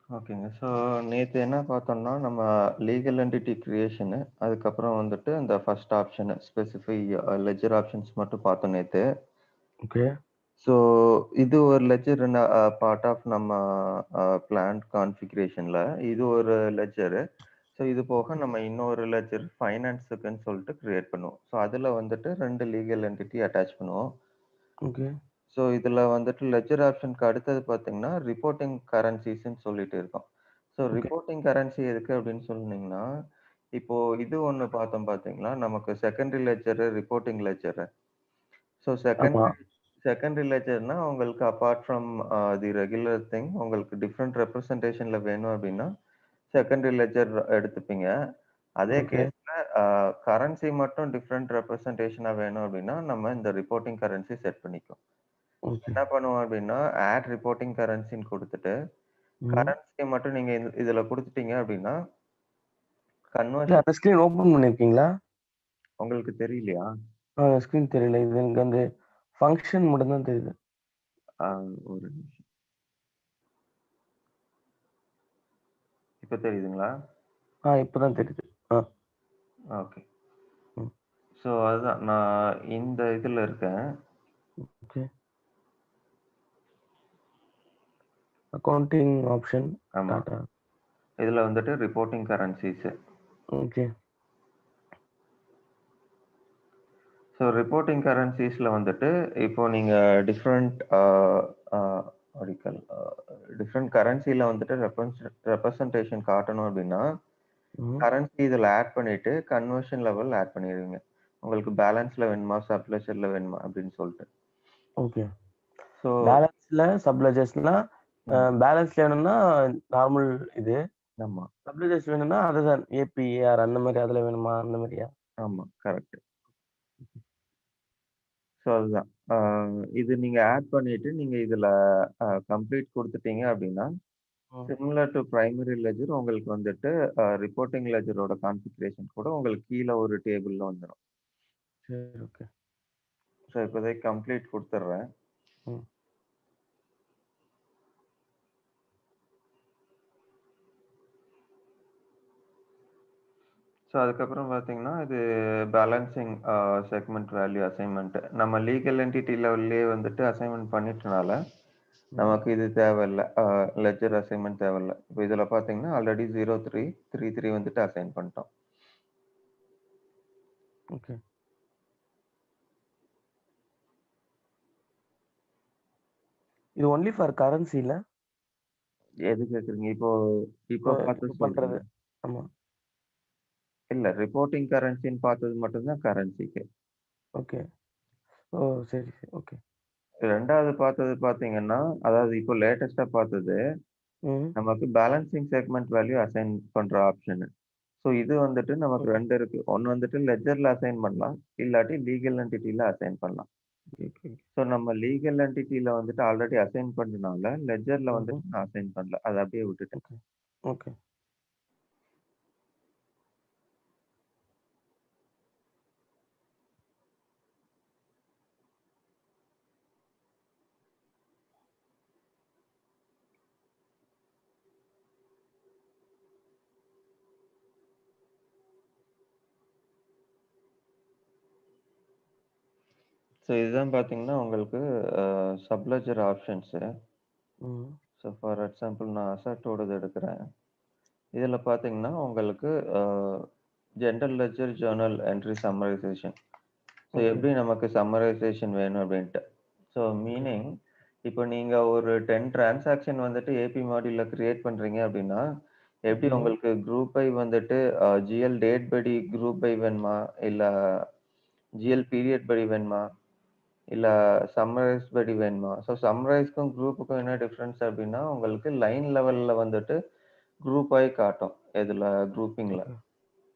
ஓகேங்க. ஸோ நேத்து என்ன பார்த்தோம்னா, நம்ம லீகல் என்டிட்டி கிரியேஷனு, அதுக்கப்புறம் வந்துட்டு அந்த first option specify ledger options மட்டும் பார்த்தோம் நேத்து. ஓகே. ஸோ இது ஒரு லெட்ஜர் பார்ட் ஆஃப் நம்ம பிளான்ட் கான்ஃபிகரேஷன்ல இது ஒரு லெட்ஜரு. ஸோ இது போக நம்ம இன்னொரு லெட்ஜர் ஃபைனான்ஸுக்குன்னு சொல்லிட்டு கிரியேட் பண்ணுவோம். ஸோ அதுல வந்துட்டு 2 லீகல் என்டிட்டி அட்டாச் பண்ணுவோம். ஓகே. ஸோ இதுல வந்துட்டு லெட்ஜர் ஆப்ஷனுக்கு அடுத்தது பார்த்தீங்கன்னா, ரிப்போர்ட்டிங் கரன்சிஸ்ன்னு சொல்லிட்டு இருக்கும். So okay. ரிப்போர்ட்டிங் கரன்சி எதுக்கு அப்படின்னு சொன்னீங்கன்னா, இப்போ இது ஒண்ணு பார்த்தோம் பார்த்தீங்களா, நமக்கு செகண்டரி லெட்ஜரு, ரிப்போர்ட்டிங் லெட்ஜரு. ஸோ ஆமா. செகண்டரி லெட்ஜர்னா உங்களுக்கு apart from the regular thing உங்களுக்கு டிஃபரெண்ட் ரெப்ரசன்டேஷன்ல வேணும் அப்படின்னா, செகண்டரி லெட்ஜர் எடுத்துப்பீங்க. அதே ஓகே. கேஸ்ல கரன்சி மட்டும் டிஃபரெண்ட் ரெப்ரசன்டேஷனா வேணும் அப்படின்னா, நம்ம இந்த ரிப்போர்ட்டிங் கரன்சி செட் பண்ணிக்கலாம். ஓகே. என்ன பண்ணுவோம் அப்டின்னா, ஆட் ரிப்போர்ட்டிங் கரன்சின்னு குடுத்துட்டு, ம். கரன்சிய மட்டும் நீங்க இதுல குடுத்துட்டீங்க அப்டின்னா, இல்ல கன்வர்ஷன் அந்த ஸ்க்ரீன் ஓப்பன் பண்ணியிருக்கீங்களா? உங்களுக்கு தெரியலையா? ஸ்க்ரீன் தெரியல. இது எனக்கு வந்து ஃபங்ஷன் மட்டும் தான் தெரியுது. ஆ ஒரு நிமிஷம். இப்ப தெரியுதுங்களா? இப்ப தான் தெரியுது. ஆ. ஓகே. ம். ஸோ அதுதான் நான் இந்த இதுல இருக்கேன். ஓகே. அக்கவுண்டிங் ஆப்ஷன் ஆமா. டாட்டா. இதுல வந்துட்டு reporting currencies. Okay. So reporting கரன்சிஸ்ல வந்துட்டு, இப்போ நீங்க different uh what you call different கரன்சில வந்துட்டு ரெப்ரசன்டேஷன் காட்டணும் அப்டின்னா, ம். கரன்சி இதுல ஆட் பண்ணிட்டு, கன்வர்ஷன் லெவல் ஆட் பண்ணிருவீங்க. உங்களுக்கு பேலன்ஸ்ல வேணுமா? சப்லெட்ஜர்ல வேணுமா? அப்படின்னு சொல்ட்டு. ஓகே. ஸோ பேலன்ஸ்ல சப் லெட்ஜர்ஸ்னா ம். பேலன்ஸ்ல வேணும்னா நார்மல் இது. ஆமா, சப் லெட்ஜர்ஸ் வேணும்னா அதுதான் ஏபி, ஏஆர் அந்த மாரி அதுல வேணுமா? அந்த மாரியா? ஆமா. கரெக்ட். ஸோ அதுதான். இது நீங்க ஆட் பண்ணிட்டு, நீங்க இதுல கம்ப்ளீட் குடுத்துட்டீங்க அப்படின்னா, ம். சிமிலர் டூ பிரைமரி லெட்ஜர் உங்களுக்கு வந்துட்டு ரிப்போர்ட்டிங் லெட்ஜரோட கான்ஃபிகரேஷன் கூட உங்களுக்கு கீழ ஒரு டேபிள்ல வந்துரும். சரி, ஓகே. ஸோ இப்போதைக்கு கம்ப்ளீட் குடுத்துடுறேன். ம். ஸோ அதுக்கப்புறம் பார்த்தீங்கன்னா, இது பேலன்சிங் செக்மெண்ட் வேல்யூ அசைன்மென்ட். நம்ம லீகல் என்டிட்டி லெவல்லயே வந்துட்டு அசைன்மென்ட் பண்ணிட்டனால, ம். நமக்கு இது தேவையில்ல. லெட்ஜர் அசைன்மென்ட் தேவையில்ல. இப்ப இதுல பார்த்தீங்கன்னா, ஆல்ரெடி 03, 33 வந்துட்டு அசைன் பண்ணிட்டோம். ஓகே. இது ஒன்லி ஃபார் கரன்சில? எது கேட்குறீங்க? இப்போ இப்போ இப்ப பார்த்தது பண்றது. சொல்றீங்களா? ஆமா. இல்ல ரிப்போர்ட்டிங் கரன்சின்னு பார்த்தது மட்டும் தான் கரன்சிக்கு. ஓகே. ஓ! சரி, சரி. ஓகே. 2வது பார்த்தது பார்த்தீங்கன்னா, அதாவது இப்போ லேட்டஸ்ட்டா பார்த்தது, ம். நமக்கு பேலன்சிங் செக்மெண்ட் வேல்யூ அசைன் பண்ற ஆப்ஷனு. ஸோ இது வந்துட்டு நமக்கு ஓகே. 2 இருக்கு. ஒண்ணு வந்துட்டு லெட்ஜர்ல அசைன் பண்ணலாம். இல்லாட்டி லீகல் என்டிட்டில அசைன் பண்ணலாம். Okay, okay. ஸோ நம்ம லீகல் என்டிட்டில வந்துட்டு ஆல்ரெடி அசைன் பண்ணதுனால, லெட்ஜர்ல ம்ஹ்ம். வந்துட்டு நான் அசைன் பண்ணல. அத அப்படியே விட்டுட்டேன். ஓகே. ஓகே. ஸோ இதுதான் பார்த்தீங்கன்னா, உங்களுக்கு சப்லெட்ஜர் ஆப்ஷன்ஸு. ம். ஸோ ஃபார் எக்ஸாம்பிள் நான் அசட்டோடது எடுக்கிறேன். இதில பார்த்தீங்கன்னா, உங்களுக்கு அ general ledger journal entry summarisation. So okay. எப்படி நமக்கு சம்மரைசேஷன் வேணும் அப்படின்ட்டு. So okay. மீனிங் இப்போ நீங்க ஒரு 10 டிரான்சாக்ஷன் வந்துட்டு ஏபி மாடியூல்ல கிரியேட் பண்றீங்க அப்படின்னா, எப்படி ம். உங்களுக்கு குரூப் பை வந்துட்டு ஜிஎல் டேட் படி குரூப் பை வேணுமா? இல்ல ஜிஎல் பீரியட் படி வேணுமா? இல்ல சம்மரைஸ் படி வேணுமா? ஸோ சம்மரைஸ்க்கும் குரூப்புக்கும் என்ன டிஃபரன்ஸ் அப்படின்னா, உங்களுக்கு லைன் லெவல்ல வந்துட்டு குரூப் ஆயி காட்டும். எதுல குரூப்பிங்ல. ஓகே.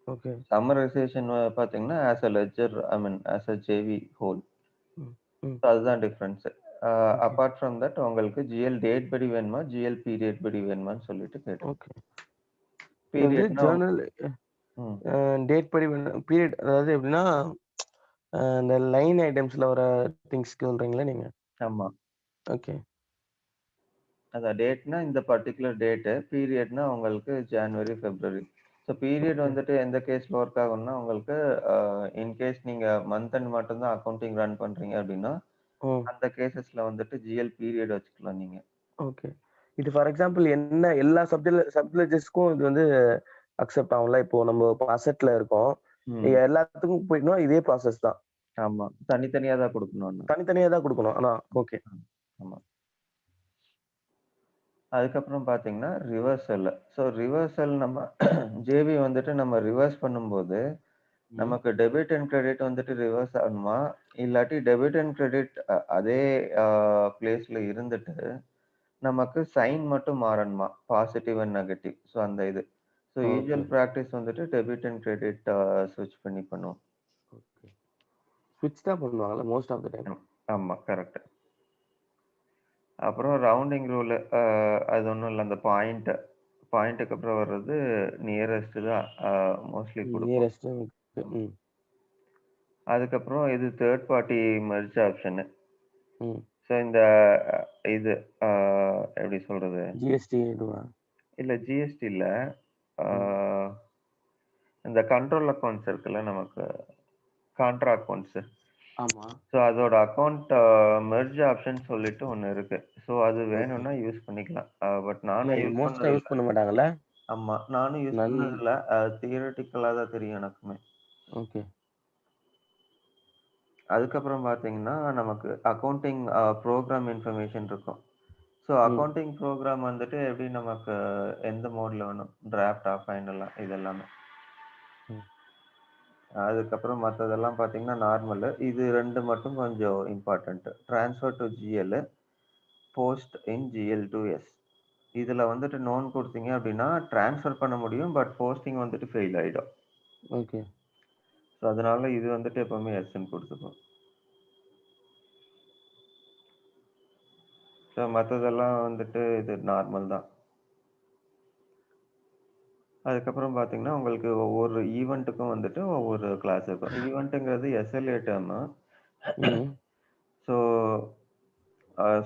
ஓகே. சம்மரைசேஷன் பார்த்தீங்கன்னா, as a ledger I mean as a JV whole. ம். ம். ஸோ அதுதான் difference. Okay. Abort from that உங்களுக்கு ஜிஎல் டேட் படி வேணுமா? ஜிஎல் பீரியட் படி வேணுமான்னு சொல்லிட்டு கேட்டிருக்கும். ஓகே. இது வந்து பீரியட்னா ஜர்னல் ம். டேட் படி வேணும் பீரியட் அதாவது எப்படின்னா, இந்த லைன் ஐட்டம்ஸ்ல வர திங்ஸ்க்கு சொல்றீங்களா நீங்க? ஆமா. ஓகே. அதான் டேட்னா இந்த பர்ட்டிகுலர் டேட்டு, பீரியட்னா உங்களுக்கு ஜனவரி, பிப்ரவரி. So period okay. வந்துட்டு எந்த கேஸ்ல ஒர்க் ஆகும்னா, உங்களுக்கு இன்கேஸ் நீங்க மந்த் எண்ட் மட்டும் தான் அக்கவுண்டிங் ரன் பண்றீங்க அப்படின்னா, ம். அந்த கேஸஸ்ல வந்துட்டு ஜிஎல் பீரியட் வச்சுக்கலாம் நீங்க. ஓகே. இது ஃபார் எக்ஸாம்பிள் என்ன எல்லா சப்லெஜர்ஸ்க்கும் இது வந்து அக்செப்ட் ஆகும்ல. இப்போ நம்ம அசெட்ல இருக்கோம். ம். எல்லாத்துக்கும் போயிட்டோம்னா இதே ப்ராசஸ் தான். ஆமா. தனித்தனியா தான் குடுக்கணும் ஆனா. தனித்தனியா தான் குடுக்கணும். ஆனா ஓகே. ம். ஆமா. அதுக்கப்புறம் பார்த்தீங்கன்னா, ரிவர்சல். ஸோ ரிவர்சல் நம்ம ஜேபி வந்துட்டு நம்ம ரிவர்ஸ் பண்ணும்போது, ம். நமக்கு டெபிட் அண்ட் கிரெடிட் வந்துட்டு ரிவர்ஸ் ஆகணுமா? இல்லாட்டி டெபிட் அண்ட் கிரெடிட் அதே பிளேஸ்ல இருந்துட்டு, நமக்கு சைன் மட்டும் மாறணுமா? Positive and negative. ஸோ அந்த இது. So okay. யூசுவல் பிராக்டிஸ் வந்துட்டு டெபிட் அண்ட் கிரெடிட் ஸ்விட்ச் பண்ணி பண்ணுவோம். ஓகே. ஸ்விட்ச் தான் பண்ணுவாங்கல்ல மோஸ்ட் ஆஃப் த டைம். ம். ஆமா. கரெக்ட். அப்புறம் ரவுண்டிங் ரூல் அது ஒண்ணும் இல்ல. அந்த பாயிண்ட்க்கு அப்புறம் வர்றது நியரஸ்ட் தான் மோஸ்ட்லி குடுப்போம். நியரஸ்ட். ம். ம். அதுக்கப்புறம் இது தேர்ட் பார்ட்டி மெர்ஜ் ஆப்ஷனு. ம். ஸோ இந்த இது அ எப்படி சொல்றது? ஜிஎஸ்டி இதுவா? இல்ல ஜிஎஸ்டி இல்ல. ஆ ம். இந்த கண்ட்ரோல் அக்கவுண்ட்ஸ் இருக்குல்ல நமக்கு கான்ட்ரா அக்கவுண்ட்ஸ். ஆமா. ஸோ அதோட அக்கவுண்ட் மெர்ஜ் ஆப்ஷன் சொல்லிட்டு ஒண்ணு இருக்கு. ஸோ அது ஓகே. வேணும்னா யூஸ் பண்ணிக்கலாம். பட் இல்ல நானும் இது யூஸ் மோஸ்ட்டா பண்ணதில்ல. யூஸ் பண்ண மாட்டாங்கல்ல? ஆமா. நானும் யூஸ் நன் பண்ணதில்ல. தியரட்டிக்கலா தான் தெரியும் எனக்குமே. ஓகே. அதுக்கப்புறம் பார்த்தீங்கன்னா, நமக்கு அக்கவுண்டிங் புரோகிராம் இன்ஃபர்மேஷன் இருக்கும். ஸோ ம். அக்கவுண்டிங் புரோகிராம் வந்துட்டு எப்படி நமக்கு எந்த மோட்ல வேணும்? டிராஃப்ட்டா, ஃபைனலா இது எல்லாமே. ம். அதுக்கப்புறம் மத்ததெல்லாம் பார்த்தீங்கன்னா நார்மலு. இது 2 மட்டும் கொஞ்சம் important. Transfer to GL, post in GL to S. இதுல வந்துட்டு நோன் குடுத்தீங்க அப்படின்னா, ட்ரான்ஸ்ஃபர் பண்ண முடியும். பட் போஸ்டிங் வந்துட்டு ஃபெயில் ஆயிடும். ஓகே. ஸோ அதனால இது வந்துட்டு எப்பவுமே எஸ்ன்னு குடுத்துக்கும். ஸோ மத்ததெல்லாம் வந்துட்டு இது நார்மல் தான். அதுக்கப்புறம் பார்த்தீங்கன்னா, உங்களுக்கு ஒவ்வொரு ஈவென்ட்டுக்கும் வந்துட்டு ஒவ்வொரு கிளாஸ் இருக்கும். ஈவென்ட்டுங்கிறது எஸ்எல்ஏ டெர்மு. ம். ஸோ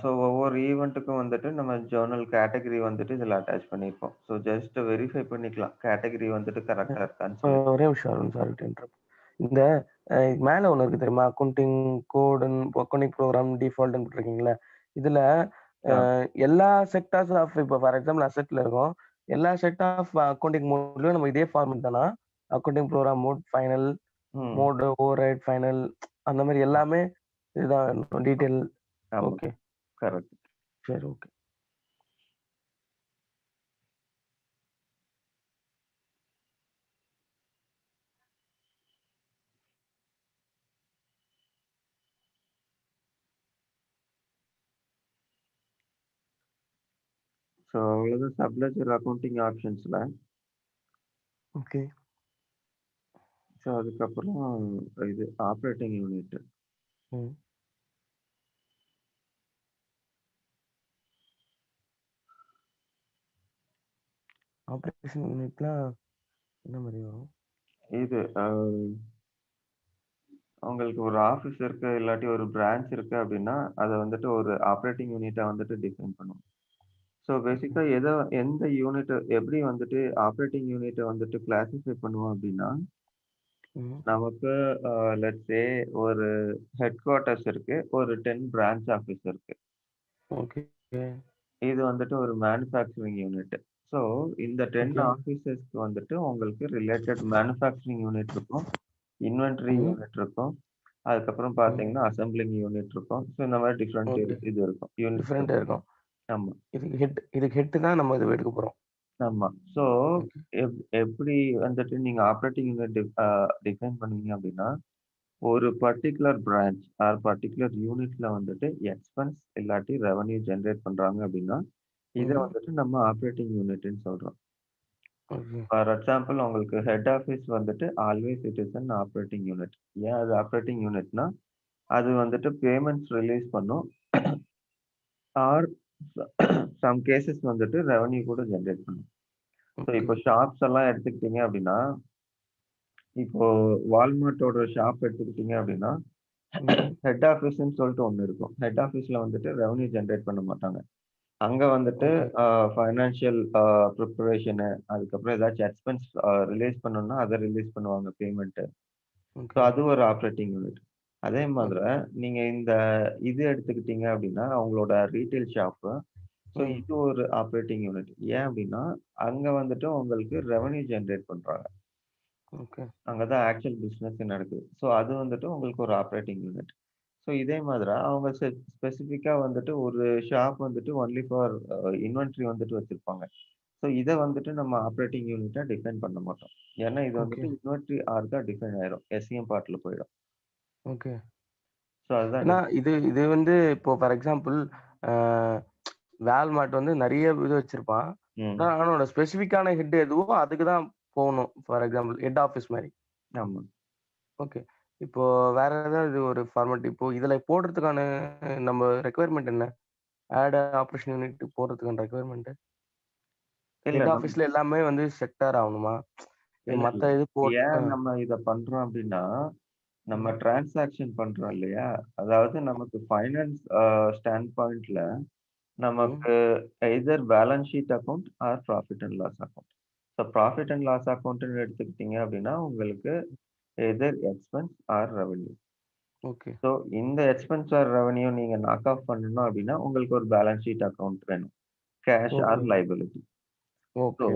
ஸோ ஒவ்வொரு ஈவென்ட்டுக்கும் வந்துட்டு நம்ம ஜர்னல் கேட்டகரி வந்துட்டு இதில அட்டாச் பண்ணியிருப்போம். ஸோ ஜஸ்ட் வெரிஃபை பண்ணிக்கலாம். கேட்டகரி வந்துட்டு கரெக்ட்டா இருக்கான்னு சொல்லிட்டு. ஒரே நிமிஷம் சாரி டு இன்டரப்ட். இந்த மேல ஒண்ணு இருக்கு தெரியுமா? அக்கவுண்டிங் ப்ரோகிராம் டிஃபால்ட்ன்னு போட்டிருக்கீங்கல்ல. இதுல ஆ. எல்லா செக்டார்ஸ் ஆஃப் இப்போ ஃபார் எக்ஸாம்பிள் அசெட்ல இருக்கோம். எல்லா செட் ஆஃப் அக்கவுண்டிங் மோட்லயும் நம்ம இதே ஃபார்மேட் தானா? அக்கவுண்டிங் ப்ரோகிராம் மோட், ஃபைனல் ம். மோடு, ஓவர்ரைட், ஃபைனல் அந்த மாரி ஆ. எல்லாமே இதுதான் டீட்டெயில். ஆமா. ஓகே. கரெக்ட். சரி ஓகே. ஸோ அவ்வளோதான் சப்லெட்ஜர் அக்கவுண்டிங் ஆப்ஷன்ஸ்ல. ஓகே. ஸோ அதுக்கப்புறம் இது ஆப்பரேட்டிங் யூனிட். ம். ஆப்பரேஷன் யூனிட்லாம் என்ன மாரி வரும்? இது உங்களுக்கு ஒரு ஆஃபீஸ் இருக்கு, இல்லாட்டி ஒரு பிரான்ச் இருக்கு அப்படின்னா, அத வந்துட்டு ஒரு ஆப்பரேட்டிங் யூனிட்டா வந்துட்டு டிஃபைன் பண்ணுவோம். So okay. பேசிக்கா எந்த யூனிட் எப்படி வந்துட்டு ஆப்பரேட்டிங் யூனிட்ட வந்துட்டு கிளாசிஃபை பண்ணுவோம் அப்படின்னா, ம். நமக்கு லெட்ஸ் சே ஒரு ஹெட் குவார்ட்டர்ஸ் இருக்கு. ஒரு 10 பிரான்ச் ஆஃபீஸ் இருக்கு. ஓகே. இது வந்துட்டு ஒரு மேனுஃபேக்சரிங் யூனிட். ஸோ இந்த 10 ஓகே. ஆஃபீஸஸ்க்கு வந்துட்டு உங்களுக்கு ரிலேட்டட் மேனுஃபேக்சரிங் யூனிட் இருக்கும். இன்வென்டரி ம். யூனிட் இருக்கும். அதுக்கப்புறம் ம். பார்த்தீங்கன்னா, அசெம்பிளிங் யூனிட் இருக்கும். ஸோ இந்த மாரி டிஃபரெண்ட் ஓகே. இது இருக்கும். யூனிட்ஸ் டிஃபரெண்ட்டா இருக்கும். இருக்கும். ஆமா, இதுக்கு ஹெட் தான் நம்ம இது எடுக்க போறோம். ஆமா. So okay. எப்படி வந்துட்டு நீங்க ஆப்பரேட்டிங் யூனிட் டிஃபைன் பண்ணுவீங்க அப்படின்னா, ஒரு பர்ட்டிகுலர் பிரான்ச் ஆர் பர்ட்டிகுலர் யூனிட்ல வந்துட்டு எக்ஸ்பென்ஸ் இல்லாட்டி ரெவென்யூ ஜெனரேட் பண்றாங்க அப்படின்னா, இத ம். வந்துட்டு நம்ம ஆப்பரேட்டிங் யூனிட்ன்னு சொல்றோம். ஓகே. ஃபார் எக்ஸாம்பிள் உங்களுக்கு ஹெட் ஆஃபீஸ் வந்துட்டு always it is an operating unit. ஏன் அது ஆப்பரேட்டிங் யூனிட்னா, அது வந்துட்டு பேமெண்ட்ஸ் ரிலீஸ் பண்ணும். ஆர் சம் கேஸஸ் வந்துட்டு ரெவென்யூ கூட ஜெனரேட் பண்ணும். So okay. இப்போ ஷாப்ஸ் எல்லாம் எடுத்துக்கிட்டீங்க அப்படின்னா, இப்போ வால்மார்ட்டோட ஷாப் எடுத்துக்கிட்டீங்க அப்படின்னா, ம். ஹெட் ஆஃபீஸ்ன்னு சொல்லிட்டு ஒண்ணு இருக்கும். ஹெட் ஆஃபீஸ்ல வந்துட்டு ரெவென்யூ ஜெனரேட் பண்ண மாட்டாங்க. அங்க வந்துட்டு ஓகே. ஃபைனான்ஷியல் ப்ரிப்பரேஷனு, அதுக்கப்புறம் ஏதாச்சும் எக்ஸ்பென்ஸ் ரிலீஸ் பண்ணணும்னா, அத ரிலீஸ் பண்ணுவாங்க பேமெண்ட். So okay. அது ஒரு ஆப்பரேட்டிங் யூனிட். அதே மாதிரி ஓகே. நீங்க இந்த இது எடுத்துக்கிட்டீங்க அப்படின்னா, அவங்களோட ரீட்டெயில் ஷாப்பு. ஸோ ம். இது ஒரு ஆப்பரேட்டிங் யூனிட். ஏன் அப்படின்னா, அங்க வந்துட்டு உங்களுக்கு ரெவென்யூ ஜெனரேட் பண்றாங்க. ஓகே. அங்க தான் ஆக்சுவல் பிசினஸ் நடக்குது. ஸோ அது வந்துட்டு உங்களுக்கு ஒரு ஆப்பரேட்டிங் யூனிட். ஸோ இதே மாதிரி அவங்க ஸ்பெசிஃபிக்கா வந்துட்டு ஒரு ஷாப் வந்துட்டு ஒன்லி ஃபார் இன்வென்டரி வந்துட்டு வச்சிருப்பாங்க. ஸோ இத வந்துட்டு நம்ம ஆப்பரேட்டிங் யூனிட்டா டிஃபைன் பண்ண மாட்டோம். ஏன்னா இது ஓகே. வந்துட்டு இன்வென்டரி ஆர்கா டிஃபைன் ஆயிரும். எஸ்இஎம் பார்ட்ல போயிடும். ஓகே. ஸோ அதுதான் ஏன்னா இது இது வந்து இப்போ ஃபார் எக்ஸாம்பிள் அ வால்மார்ட் வந்து நெறைய இது வச்சிருப்பான். ம். ஆனா அவனோட ஸ்பெசிஃபிக்கான ஹெட் எதுவோ அதுக்கு தான் போகணும். ஃபார் எக்ஸாம்பிள் ஹெட் ஆஃபீஸ் மாரி. ஆமா. ஓகே. இப்போ வேற ஏதாவது ஒரு ஃபார்மேட் இப்போ இதுல போடுறதுக்கான நம்ம ரெக்வயர்மென்ட் என்ன? ஆட் ஆப்பரேஷன் யூனிட் போடுறதுக்கான ரெக்வயர்மென்ட். இல்ல ஹெட் ஆஃபீஸ்ல எல்லாமே வந்து செக்டார் ஆவணுமா? இல்ல, இல்ல. மத்த இது போட் ஏன் நம்ம இத பண்றோம் அப்டின்னா, நம்ம ம். டிரான்சாக்ஷன் பண்றோம் இல்லையா? அதாவது நமக்கு ஃபைனான்ஸ் ஸ்டாண்ட் பாயிண்ட்ல ம். நமக்கு either balance sheet account or profit and loss account. So profit and loss அக்கவுண்ட்ன்னு எடுத்துக்கிட்டீங்க அப்டின்னா, உங்களுக்கு either expense or revenue. Okay. So இந்த எக்ஸ்பென்ஸ் ஆர் ரெவென்யூ நீங்க நாக் ஆஃப் பண்ணணும் அப்டின்னா, உங்களுக்கு ஒரு பேலன்ஸ் ஷீட் அக்கவுண்ட் வேணும். Cash or okay. Liability. So, okay.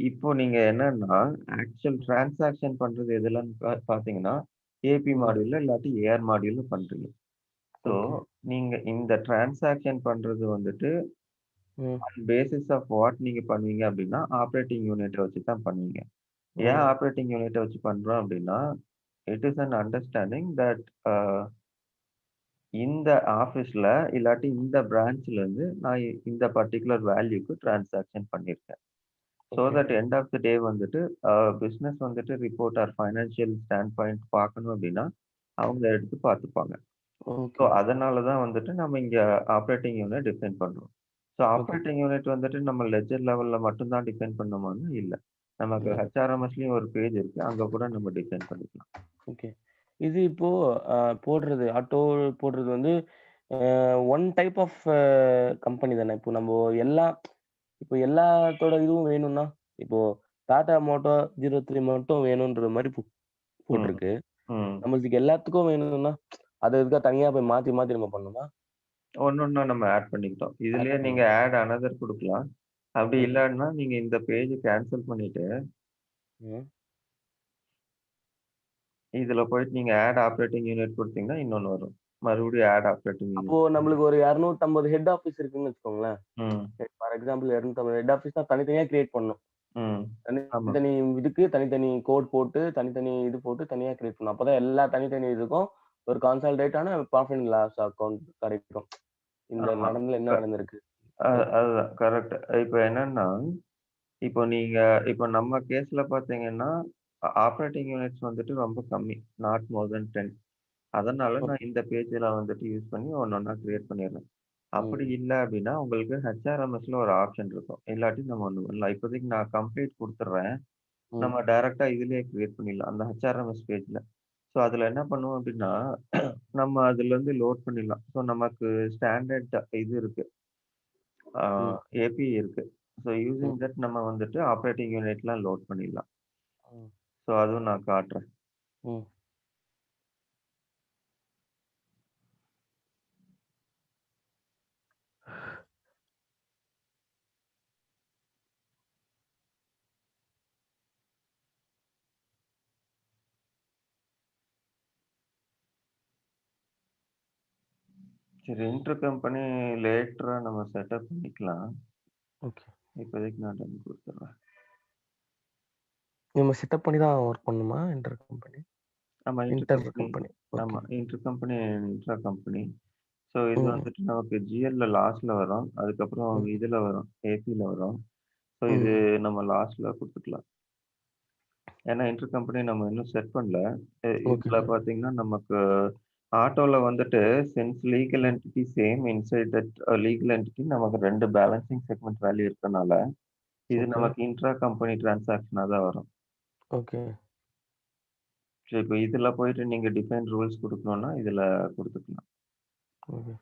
இப்போ நீங்க என்னன்னா, ஆக்சுவல் டிரான்சாக்ஷன் பண்றது எதுலன்னு பார்த்தீங்கன்னா, ஏபி ம். மாடியூல்ல இல்லாட்டி ஏஆர் மாடியூல்ல பண்றீங்க. So, okay. நீங்க இந்த டிரான்சாக்ஷன் பண்றது வந்துட்டு, ம். ஆன் பேசிஸ் ஆஃப் வாட் நீங்க பண்ணுவீங்க அப்டின்னா, ஆப்பரேட்டிங் யூனிட்ட வச்சு தான் பண்ணுவீங்க. ஏன் ம். ஆப்பரேட்டிங் யூனிட்ட வச்சு பண்றோம் அப்டின்னா, it is an understanding that இந்த ஆஃபீஸ்ல இல்லாட்டி இந்த பிரான்ச்லருந்து நான் இந்த பர்ட்டிகுலர் வேல்யூக்கு டிரான்சாக்ஷன் பண்ணியிருக்கேன். So okay. That end of the day வந்துட்டு பிசினஸ் வந்துட்டு report or financial stand point பார்க்கணும் அப்படின்னா, அவங்க எடுத்து பார்த்துப்பாங்க. So okay. அதனால தான் வந்துட்டு நம்ம இங்க ஆப்பரேட்டிங் யூனிட் டிஃபைன் பண்றோம். So okay. ஆப்பரேட்டிங் யூனிட் வந்துட்டு நம்ம லெட்ஜர் லெவல்ல மட்டும் தான் டிஃபைன் பண்ணணுமான்னா இல்ல. நமக்கு ம். ஹெச்ஆர்எம்எஸ்லயும் ஒரு பேஜ் இருக்கு. அங்க கூட நம்ம டிஃபைன் பண்ணிக்கலாம். ஓகே. இது இப்போ போடுறது ஆட்டோ போடுறது வந்து ஒன் டைப் ஆஃப் கம்பெனி தானே. இப்போ நம்போ எல்லா இப்போ எல்லாத்தோட இதுவும் வேணும்னா, இப்போ டாடா மோட்டோ 03 மட்டும் வேணுன்ற மாரி ம். போட்டிருக்கு. ம். நம்மளுக்கு எல்லாத்துக்கும் வேணும்னா, அது எதுக்கா தனியா போய் மாத்தி மாத்தி நம்ம பண்ணணுமா? ஒண்ணொண்ணா நம்ம ஆட் பண்ணிக்கிட்டோம். ஆட் இதுலயே நீங்க பண்ணணும். ஆட் அனதர் குடுக்கலாம். அப்படி ஓகே. இல்லன்னா நீங்க இந்த பேஜ் கேன்சல் பண்ணிட்டு ம். இதுல போயிட்டு நீங்க ஆட் ஆப்பரேட்டிங் யூனிட் குடுத்தீங்கன்னா, இன்னொன்னு வரும். மறுபடியும் ஆட் ஆப்பரேட்டிங் அப்போ யூனிட். நம்மளுக்கு ஒரு 250 ஹெட் ஆஃபீஸ் இருக்குன்னு வச்சுக்கோங்களேன். ம். ஃபார் எக்ஸாம்பிள் 250 ஹெட் ஆஃபீஸ்னா தனித்தனியா கிரியேட் பண்ணணும். ம். ஆமா. தனித்தனி இதுக்கு தனித்தனி கோட் போட்டு, தனித்தனி இது போட்டு தனியா கிரியேட் பண்ணணும். அப்பதான் எல்லா தனித்தனி இதுக்கும் ஒரு கான்சாலிடேட்டான ப்ராஃபிட் அண்ட் லாஸ் அக்கவுண்ட் கிடைக்கும். இந்த ஆமா. நடந்ததுல க என்ன நடந்திருக்கு? ஓகே. அதுதான் கரெக்ட். இப்ப என்னன்னா, இப்போ நீங்க இப்ப நம்ம கேஸ்ல பார்த்தீங்கன்னா, ஆப்பரேட்டிங் யூனிட்ஸ் வந்துட்டு ரொம்ப கம்மி. நாட் மோர் தென் 10. அதனால ஓகே. நான் இந்த பேஜ்ல வந்துட்டு யூஸ் பண்ணி ஒண்ணொண்ணா கிரியேட் பண்ணிடுறேன். அப்படி ம். இல்ல அப்படின்னா, உங்களுக்கு ஹெச்ஆர்எம்எஸ்ல ஒரு ஆப்ஷன் இருக்கும். இல்லாட்டி நம்ம ஒண்ணு பண்ணலாம். இப்போதைக்கு நான் கம்ப்ளீட் குடுத்துடுறேன். ம். நம்ம டைரக்ட்டா இதிலேயே கிரியேட் பண்ணிடலாம். அந்த ஹெச்ஆர்எம்எஸ் பேஜ்ல. ஸோ அதுல என்ன பண்ணுவோம் அப்படின்னா, நம்ம அதுலருந்து லோட் பண்ணிடலாம். ஸோ நமக்கு ஸ்டாண்டர்ட் இது இருக்கு. ஆ ம். ஏபிஐ இருக்கு. ஸோ ம். யூசிங் தட் நம்ம வந்துட்டு ஆப்பரேட்டிங் யூனிட்லாம் லோட் பண்ணிடலாம். ம். ஸோ அதுவும் நான் காட்டுறேன். ம். சரி இன்டர் கம்பெனி லேட்டரா நம்ம செட்டப் பண்ணிக்கலாம். ஓகே. இப்போதைக்கு நான் டன் குடுத்துடுறேன். நம்ம செட்டப் பண்ணி தான் ஒர்க் பண்ணணுமா? Inter company? ஆமா inter inter company company. Okay. ஆமா inter company, intra company. So இது ம். வந்துட்டு நமக்கு ஜிஎல்ல லாஸ்ட்ல வரும். அதுக்கப்புறம் ம். இதுல வரும். ஏபில வரும். ஸோ இது ம். நம்ம லாஸ்ட்ல குடுத்துக்கலாம். ஏன்னா இன்டர் கம்பெனி நம்ம இன்னும் செட் பண்ணல. ஓகே. இதுல பார்த்தீங்கன்னா, நமக்கு ஆட்டோல வந்துட்டு சின்ஸ் லீகல் ம். Entity same inside that legal entity நமக்கு 2 பேலன்சிங் செக்மெண்ட் வேல்யூ இருக்கனால, இது ஓகே. நமக்கு இன்ட்ரா கம்பெனி டிரான்சாக்ஷனா தான் வரும். ஓகே. ஸோ இப்ப இதுல போயிட்டு நீங்க டிஃபைன் ரூல்ஸ் குடுக்கணும்னா, இதுல குடுத்துக்கலாம். ஓகே.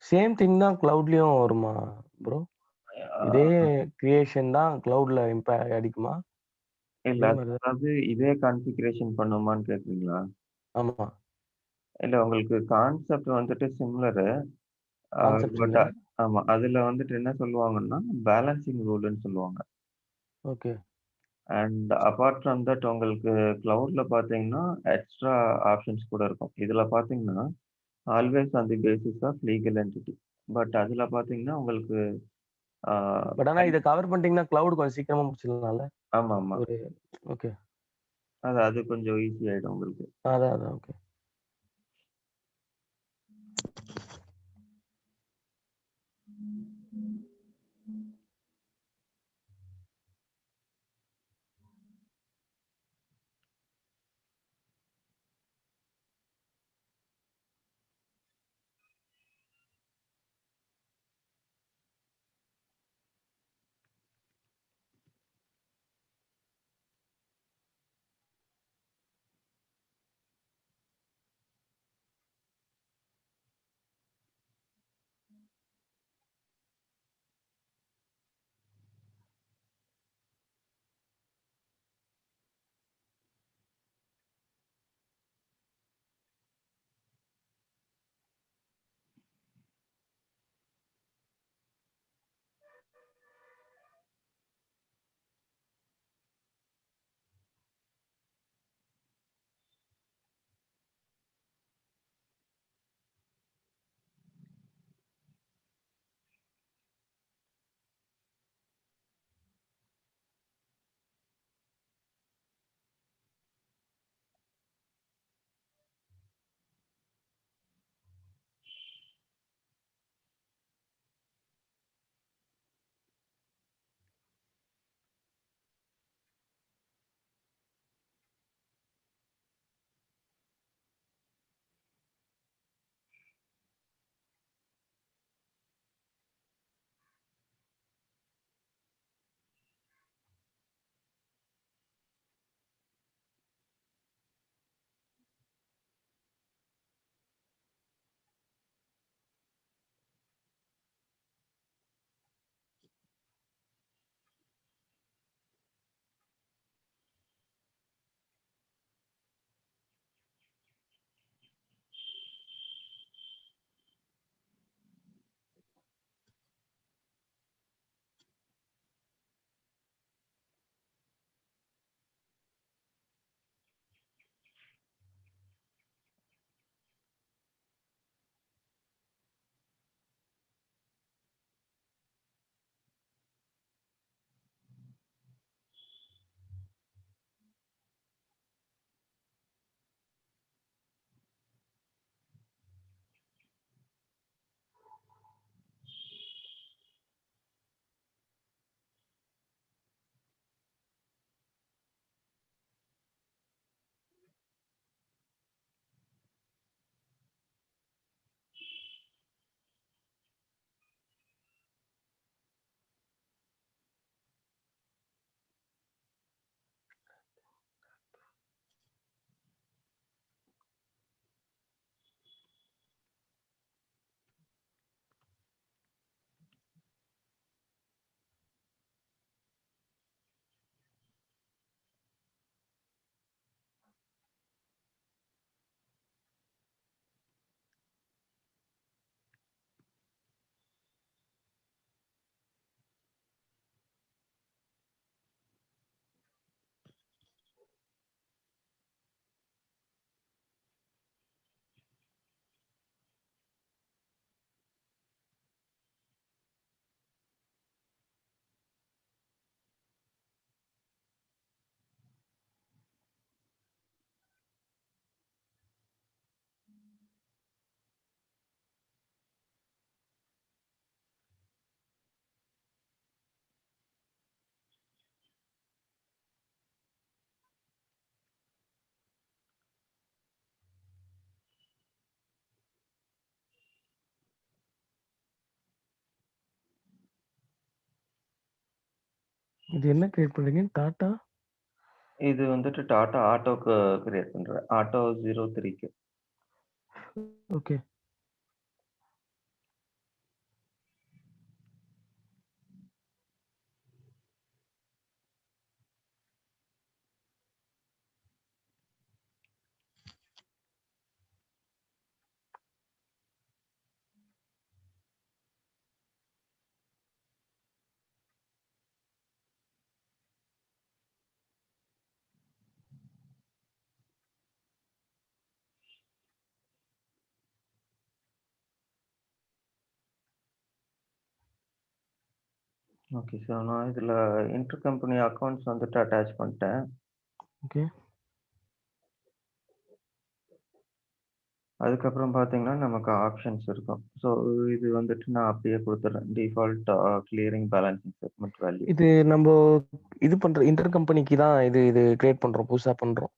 சேம் திங் தான் கிளவுட்லயும் வருமா ப்ரோ? இதே கிரியேஷன் தான் கிளவுட்ல அடிக்குமா? இல்ல. இதே மாரி தான். அதாவது இதே கான்ஃபிகரேஷன் பண்ணுமான்னு கேட்குறீங்களா? ஆமா. இல்ல உங்களுக்கு கான்செப்ட் வந்துட்டு சிமிலரு. Concept but similar. ஆமா. அதுல வந்துட்டு என்ன சொல்லுவாங்கன்னா, பேலன்சிங் ரூல்ன்னு சொல்லுவாங்க. Okay. And apart from that உங்களுக்கு கிளவுட்ல பார்த்தீங்கன்னா, எக்ஸ்ட்ரா ஆப்ஷன்ஸ் கூட இருக்கும். இதுல பார்த்தீங்கன்னா, always on the basis of legal entity. But அதுல பார்த்தீங்கன்னா, உங்களுக்கு ஆ பட் ஆனா இத கவர் பண்ணிட்டீங்கன்னா கிளவுட் கொஞ்சம் சீக்கிரமா முடிச்சிடலாம்ல? ஆமாமா. ஒரு ஓகே. அது கொஞ்சம் ஈஸி ஆயிடும் உங்களுக்கு. அதான். ஓகே. இது என்ன கிரியேட் பண்றீங்க? டாட்டா? இது வந்துட்டு டாடா ஆட்டோக்கு கிரியேட் பண்றேன். ஆட்டோ 03க்கு. ஓகே. ஓகே. ஸோ நான் இதுல இன்டர் கம்பெனி அக்கவுண்ட்ஸ் வந்துட்டு அட்டாச் பண்ணிட்டேன். ஓகே. அதுக்கப்புறம் பார்த்தீங்கன்னா, நமக்கு ஆப்ஷன்ஸ் இருக்கும். ஸோ இது வந்துட்டு நான் அப்படியே குடுத்துடுறேன். Default clearing balancing segment value. இது நம்போ இது பண்ற இன்டர் கம்பெனிக்கு தான் இது கிரியேட் பண்றோம். புதுசா பண்றோம்.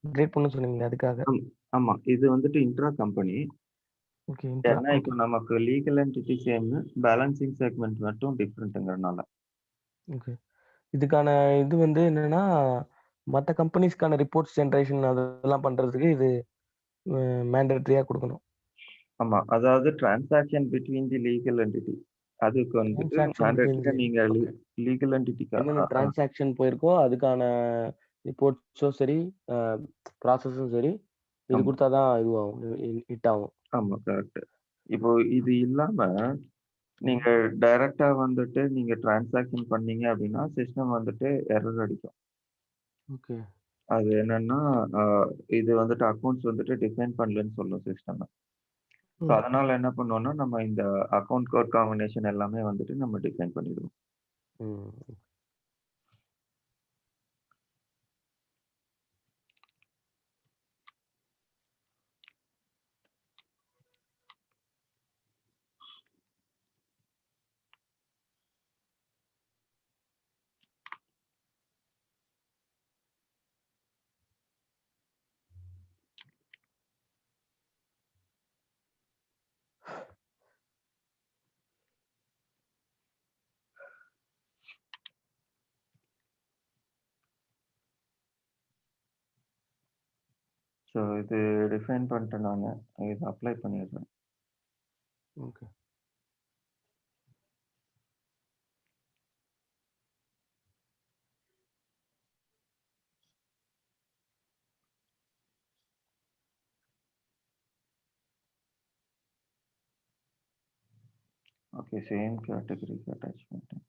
கிரியேட் பண்ண சொன்னீங்களே அதுக்காக. ஆமா. இது வந்துட்டு இன்ட்ரா கம்பெனி. ஓகே. இன்ட்ரா. ஏன்னா, ஓகே. இப்ப நமக்கு லீகல் என்டிட்டி சேமு, பேலன்சிங் செக்மென்ட் மட்டும் டிஃபரெண்ட்ங்கிறனால. ஓகே. இதுக்கான இது வந்து என்னன்னா, மத்த கம்பெனிஸ்க்கான ரிப்போர்ட்ஸ் ஜெனரேஷன் அதெல்லாம் பண்றதுக்கு இது மேண்டேட்டரியா குடுக்கணும். ஆமா. அதாவது transaction between the legal entity. அதுக்கு வந்துட்டு டிரான்சாக்ஷன் பிட்வீன் மேண்டேட்டரியா தி நீங்க ஓகே. லீகல் என்டிட்டிக்கு என்னென்ன டிரான்சாக்ஷன் போயிருக்கோ அதுக்கான ரிப்போர்ட்ஸும் சரி, அ ப்ராசஸும் சரி, இது ஆமா, குடுத்தா தான் இதுவாகும். ஹிட் ஆகும். ஆமா. கரெக்ட். இப்போ இது இல்லாம, ம். நீங்க டைரக்ட்டா வந்துட்டு நீங்க டிரான்சாக்ஷன் பண்ணீங்க அப்படின்னா, சிஸ்டம் வந்துட்டு எரர் அடிக்கும். ஓகே. அது என்னன்னா, அ இது வந்துட்டு அக்கவுண்ட்ஸ் வந்துட்டு டிஃபைன் பண்ணலன்னு சொல்லும் சிஸ்டம். ஸோ ம். அதனால என்ன பண்ணுவோம்னா, நம்ம இந்த அக்கவுண்ட் கோட் காம்பினேஷன் எல்லாமே வந்துட்டு நம்ம டிஃபைன் பண்ணிடுவோம். ம். ஸோ இது டிஃபைன் பண்ணிட்டேன் நானு. இத அப்ளை பண்ணிடுறேன். ஓகே. ஓகே. சேம் கேட்டகரிக்கு அட்டாச் பண்ணிட்டேன்.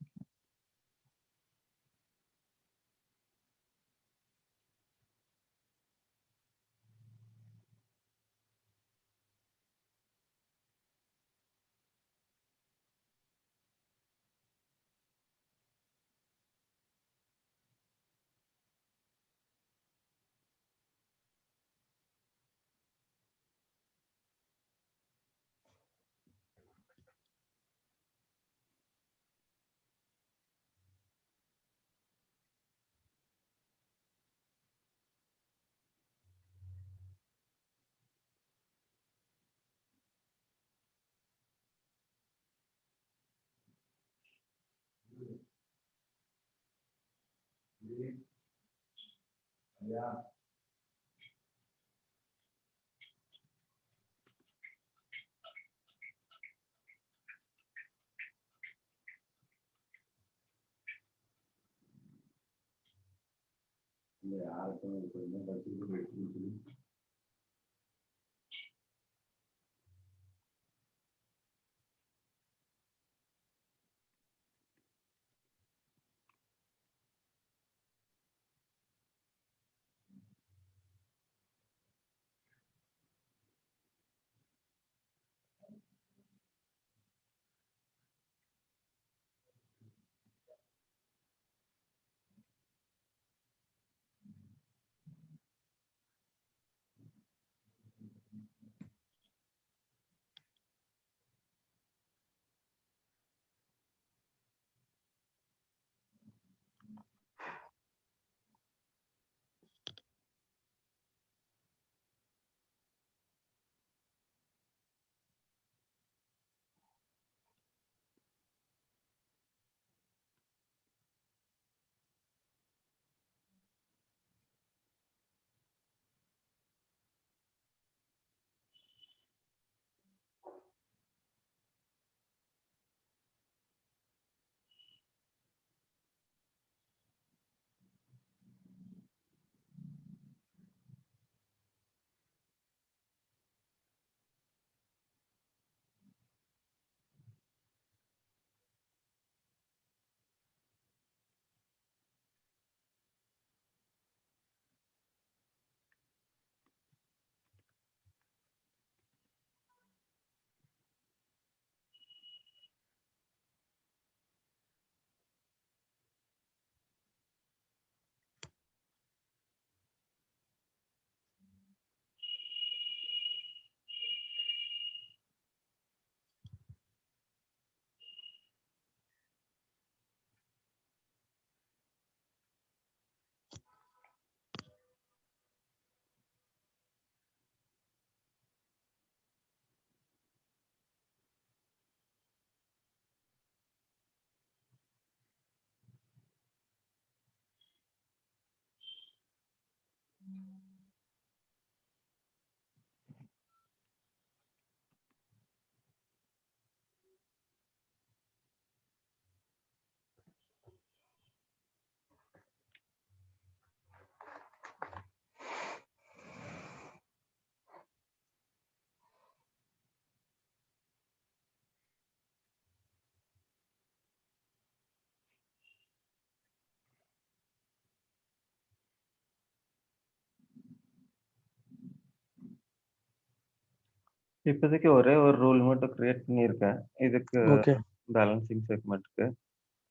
இப்போதைக்கு ஒரே ஒரு ரூல் மட்டும் கிரியேட் பண்ணியிருக்கேன். இதுக்கு ஓகே, பேலன்சிங் செக்மெண்ட்க்கு.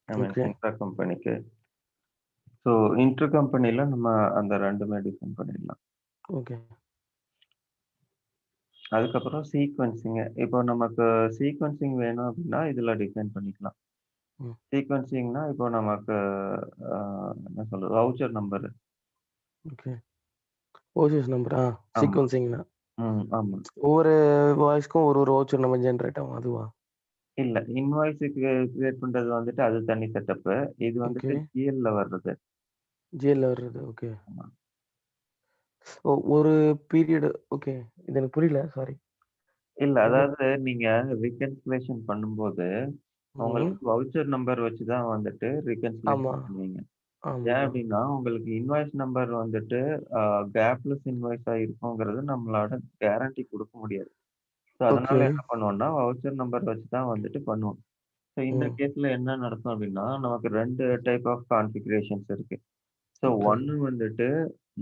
ஐ மீன் ஓகே, இன்ட்ரா கம்பெனிக்கு. ஸோ இன்டர் கம்பெனில நம்ம அந்த 2மே டிஃபைன் பண்ணிடலாம். ஓகே. அதுக்கப்புறம் சீக்வென்சிங். இப்போ நமக்கு சீக்வென்சிங் வேணும் அப்படின்னா, இதுல டிஃபைன் பண்ணிக்கலாம். ம். சீக்வென்சிங்னா இப்போ நமக்கு அ என்ன சொல்றது? Voucher number. Okay. OCS number. ஆமா. சீக்வென்சிங்னா. ஆமா. ஒவ்வொரு வாய்ஸ்க்கும் ஒரு ஒரு வவுச்சர் நம்பர் ஜெனரேட் ஆகும். அதுவா? இல்ல. இன்வாய்ஸுக்கு கிரியேட் பண்றது வந்துட்டு அது தனி செட்டப்பு. இது ஓகே. வந்துட்டு ஜிஎல்ல வர்றது. ஜிஎல்ல வர்றது. ஓகே. ஆமா. ஒரு பீரியடு ஓகே. இது எனக்கு புரியல. சாரி. இல்ல. ஓகே. அதாவது நீங்க ரிகன்சிலேஷன் பண்ணும்போது, ம். உங்களுக்கு வவுச்சர் நம்பர் வச்சு தான் வந்துட்டு ஆமா, ரிகன்சிலேஷன் பண்ணுவீங்க. ஏன் ஆமா. அப்டின்னா, உங்களுக்கு இன்வாய்ஸ் நம்பர் வந்துட்டு கேப்லெஸ் இன்வாய்ஸா இருக்குங்கிறது நம்மளால கேரண்டி குடுக்க முடியாது. ஸோ அதனால ஓகே. என்ன பண்ணுவோம்னா, வவுச்சர் நம்பர் வச்சு தான் வந்துட்டு பண்ணுவோம். ஸோ இந்த ம். கேஸ்ல என்ன நடக்கும் அப்டின்னா, நமக்கு 2 டைப் ஆஃப் கான்ஃபிகரேஷன்ஸ் இருக்கு. So okay. 1 வந்துட்டு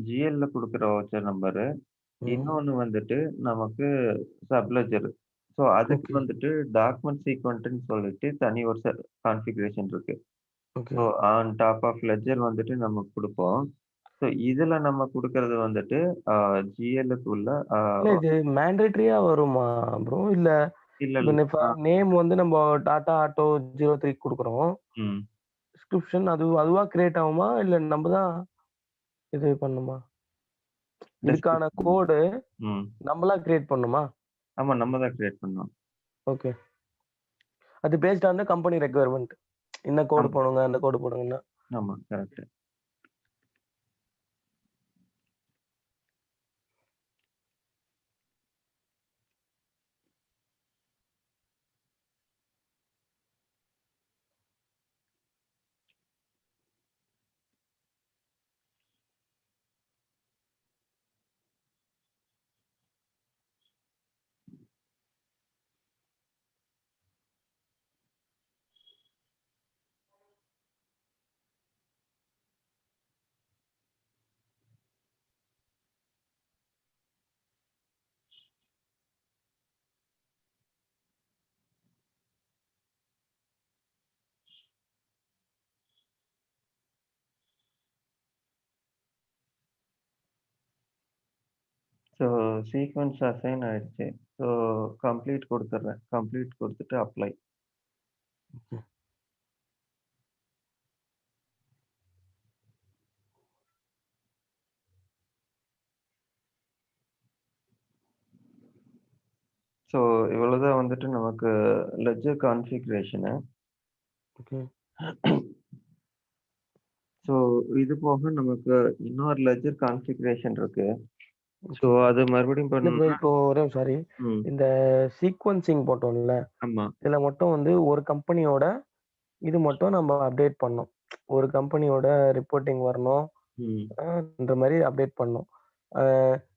ஜிஎல்ல குடுக்குற வவுச்சர் நம்பரு. ம். இன்னொன்னு வந்துட்டு நமக்கு சப்லெட்ஜர். ஸோ அதுக்கு ஓகே, வந்துட்டு டாக்குமெண்ட் சீக்வென்ட்ன்னு சொல்லிட்டு தனி ஒரு கான்ஃபிகரேஷன் இருக்கு. Okay. So on top of ledger வந்துட்டு நம்ம குடுப்போம். ஸோ இதுல நம்ம குடுக்கறது வந்துட்டு அ ஜிஎல்லுக்கு உள்ள இல்ல இது மேண்டேட்டரியா வருமா ப்ரோ? இல்ல இல்ல, இப்ப இல்ல. இப்ப நேம் வந்து நம்ம டாடா ஆட்டோ 03 குடுக்குறோம். ம். டிஸ்கிரிப்ஷன் அதுவா கிரியேட் ஆகுமா? இல்ல நம்ப தான் இது பண்ணணுமா? இதுக்கான டிஸ்கிரிப்ஷன். கோடு ம். நம்பளா கிரியேட் பண்ணணுமா? ஆமா. நம்ம தான் கிரியேட் பண்ணோம். ஓகே. அது based on the company requirement. இந்த கோடு ஆமா, போடுங்க, அந்த கோடு போடுங்கன்னா. ஆமா. கரெக்ட். ஸோ சீக்வென்ஸ் அசைன் ஆயிடுச்சு. ஸோ கம்ப்ளீட் குடுத்துடுறேன். கம்ப்ளீட் குடுத்துட்டு அப்ளை. ம். ஸோ இவ்வளவுதான் வந்துட்டு நமக்கு லெட்ஜர் கான்ஃபிகரேஷனு. ஓகே, ஸோ இது போக நமக்கு இன்னொரு லெட்ஜர் கான்ஃபிகரேஷன் இருக்கு. So okay. அது மறுபடியும் இல்ல ப்ரோ பண்ணணும்னா இப்போ ஒரே சாரி. ம். இந்த சீக்வென்சிங் போட்டோம்ல, ஆமா. இதுல மட்டும் வந்து ஒரு கம்பெனியோட இது மட்டும் நம்ம அப்டேட் பண்ணணும். ஒரு கம்பெனியோட ரிப்போர்ட்டிங் வரணும். ம். ன்ற மாரி அப்டேட் பண்ணோம். அ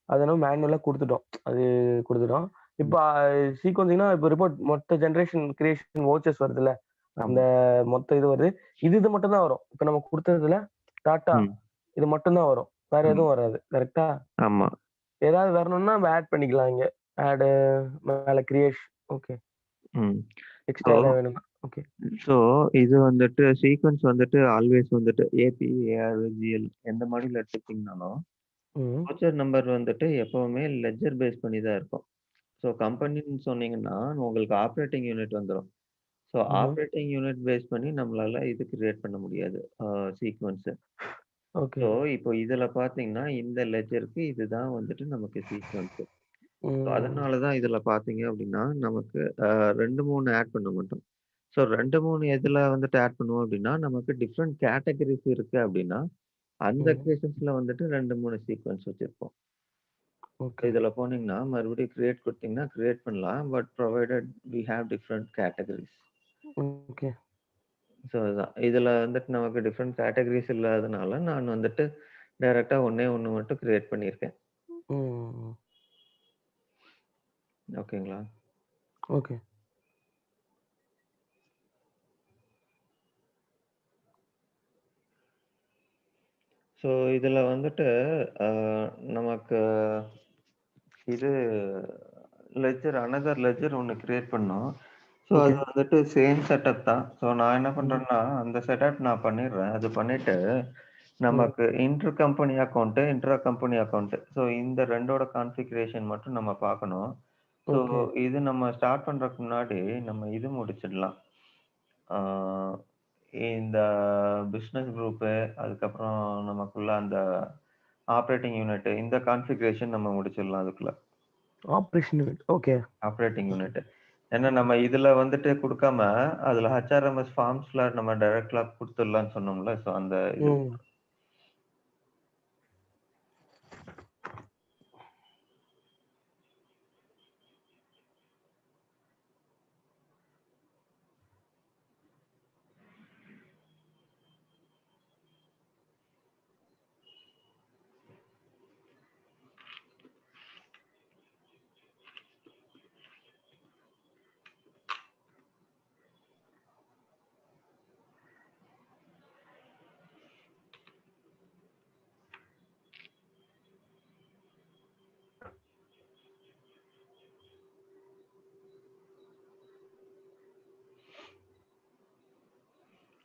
அத நம்ம மேனுவலா குடுத்துட்டோம். அது குடுத்துட்டோம். இப்ப ம். சீக்வென்சிங்னா இப்ப ரிப்போர்ட் மொத்த ஜெனரேஷன் கிரியேஷன் வவுச்சர்ஸ் வருதுல்ல. அந்த ஆமா. மொத்த இது வருது. இது மட்டும் தான் வரும். இப்ப நம்ம குடுத்ததுல டாட்டா ம். இது மட்டும் தான் வரும். வேற ஆமா. எதுவும் வராது. கரெக்ட்டா? ஆமா. ஏதாவது வரணும்னா நம்ம ஆட் பண்ணிக்கலாம் இங்க. ஆட் மேல ஓகே. ம். ஸோ எக்ஸ்ட்ரா ஏதாவது வேணும்னா. ஓகே. ஸோ இது வந்துட்டு சீக்வென்ஸ் வந்துட்டு ஆல்வேஸ் வந்துட்டு ஏபி, ஏஆர், ஜிஎல் எந்த மாடியூல் எடுத்துக்கிட்டீங்கனாலும், ம். வவுச்சர் நம்பர் வந்துட்டு எப்பவுமே லெட்ஜர் பேஸ் பண்ணி தான் இருக்கும். ஸோ கம்பெனின்னு சொன்னீங்கன்னா, உங்களுக்கு ஆப்பரேட்டிங் யூனிட் வந்துரும். ஸோ ம்ஹ்ம். ஆப்பரேட்டிங் யூனிட் பேஸ் பண்ணி நம்மளால இது கிரியேட் பண்ண முடியாது. சீக்வென்ஸ. ஓகே. ஸோ இப்போ இதுல பார்த்தீங்கன்னா, இந்த லெட்ஜருக்கு இதுதான் வந்துட்டு நமக்கு சீக்வென்ஸ். ஸோ ம். அதனால தான் இதுல பார்த்தீங்க அப்டின்னா, நமக்கு 2, 3 ஆட் பண்ண மாட்டோம். ஸோ 2, 3 எதுல வந்துட்டு ஆட் பண்ணுவோம் அப்டின்னா, நமக்கு டிஃபரெண்ட் கேட்டகரிஸ் இருக்கு அப்டின்னா, அந்த ம். கேஸஸ்ல வந்துட்டு 2, 3 சீக்வென்ஸ் வச்சிருப்போம். ஓகே. இதுல போனீங்கன்னா, மறுபடியும் கிரியேட் குடுத்தீங்கன்னா, கிரியேட் பண்ணலாம். But provided we have different categories. Okay. So அதுதான். இதுல வந்துட்டு நமக்கு டிஃபரெண்ட் கேட்டகரிஸ் இல்லாதனால, நான் வந்துட்டு டைரக்ட்டா ஒண்ணே ஒண்ணு மட்டும் கிரியேட் பண்ணியிருக்கேன். ம். ஓகேங்களா? ஓகே. ஸோ இதுல வந்துட்டு அ நமக்கு இது அனதர் லெட்ஜர் ஒண்ணு கிரியேட் பண்ணோம். ஸோ அது ஓகே. வந்துட்டு சேம் செட்டப் தான். ஸோ நான் என்ன ம். பண்றேன்னா, அந்த செட்டப் நான் பண்ணிடுறேன். அது பண்ணிட்டு, ம். நமக்கு inter company account, intra company account. So இந்த 2ஓட கான்ஃபிகரேஷன் மட்டும் நம்ம பார்க்கணும். So okay. இது நம்ம ஸ்டார்ட் பண்றதுக்கு முன்னாடி நம்ம இது முடிச்சிடலாம். ஆ இந்த பிசினஸ் குரூப்பு, அதுக்கப்புறம் நமக்குள்ள அந்த ஆப்பரேட்டிங் யூனிட் இந்த கான்ஃபிகரேஷன் நம்ம முடிச்சிடலாம் அதுக்குள்ள. Operation unit. Okay. Operating okay. Unit. ஏன்னா ஓகே. நம்ம இதுல வந்துட்டு குடுக்காம, அதுல ஹெச்ஆர்எம்எஸ் ஃபார்ம்ஸ்ல நம்ம டைரக்ட்டா குடுத்துடலாம்னு சொன்னோம்ல. ஸோ அந்த இது. ம்.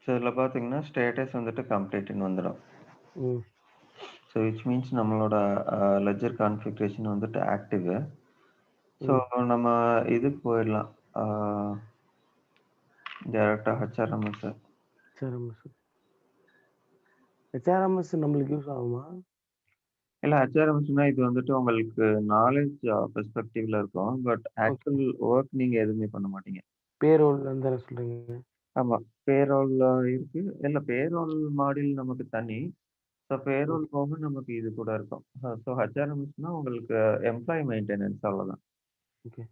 ஸோ இதுல பார்த்தீங்கன்னா, ஸ்டேட்டஸ் வந்துட்டு கம்ப்ளீட்ன்னு வந்துடும். ம். ஸோ விச் மீன்ஸ் நம்மளோட லெட்ஜர் கான்ஃபிகரேஷன் வந்துட்டு ஆக்டிவ். ஸோ ம். நம்ம இதுக்கு போயிடலாம். ஆ டைரக்ட்டா ஹெச்ஆர்எம்எஸ். ஹெச்ஆர்எம்எஸ். ஹெச்ஆர்எம்எஸ் நம்மளுக்கு யூஸ் ஆகுமா? இல்ல ஹெச்ஆர்எம்எஸ்ன்னா இது வந்துட்டு உங்களுக்கு நாலேட்ஜ் பெர்ஸ்பெக்டிவ்ல இருக்கும். But okay. ஆக்சுவல் வொர்க் நீங்க எதுவுமே பண்ண மாட்டீங்க. பேரோல்ன்னு தானே சொல்றீங்க? ஆமா. பேரோல் இருக்கு. இல்ல பேரோல் மாடியூல் நமக்கு தனி. So payroll okay. போக நமக்கு இது கூட இருக்கும். ஸோ ஹெச்ஆர்எம்எஸ்ன்னா உங்களுக்கு எம்ப்ளாயி மெயின்டெனன்ஸ் அவ்வளோதான். ஓகே.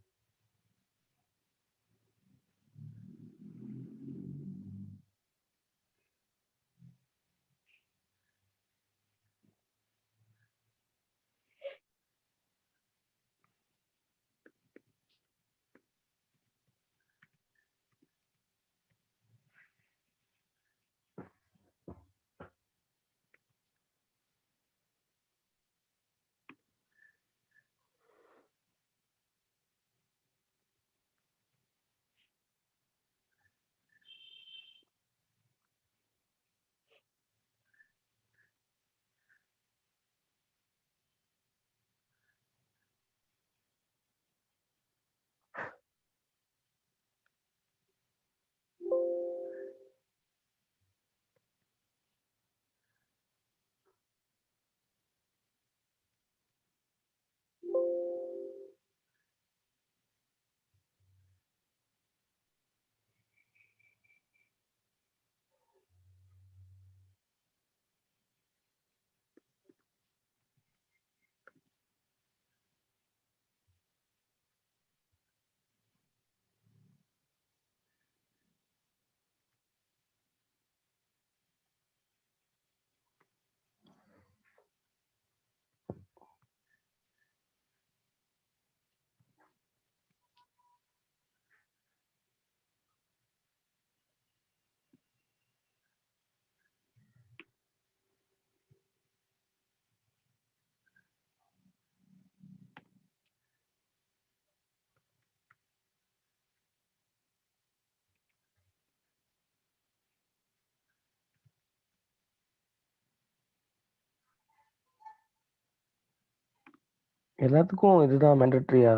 எல்லாத்துக்கும் இதுதான் மேண்டேட்டரியா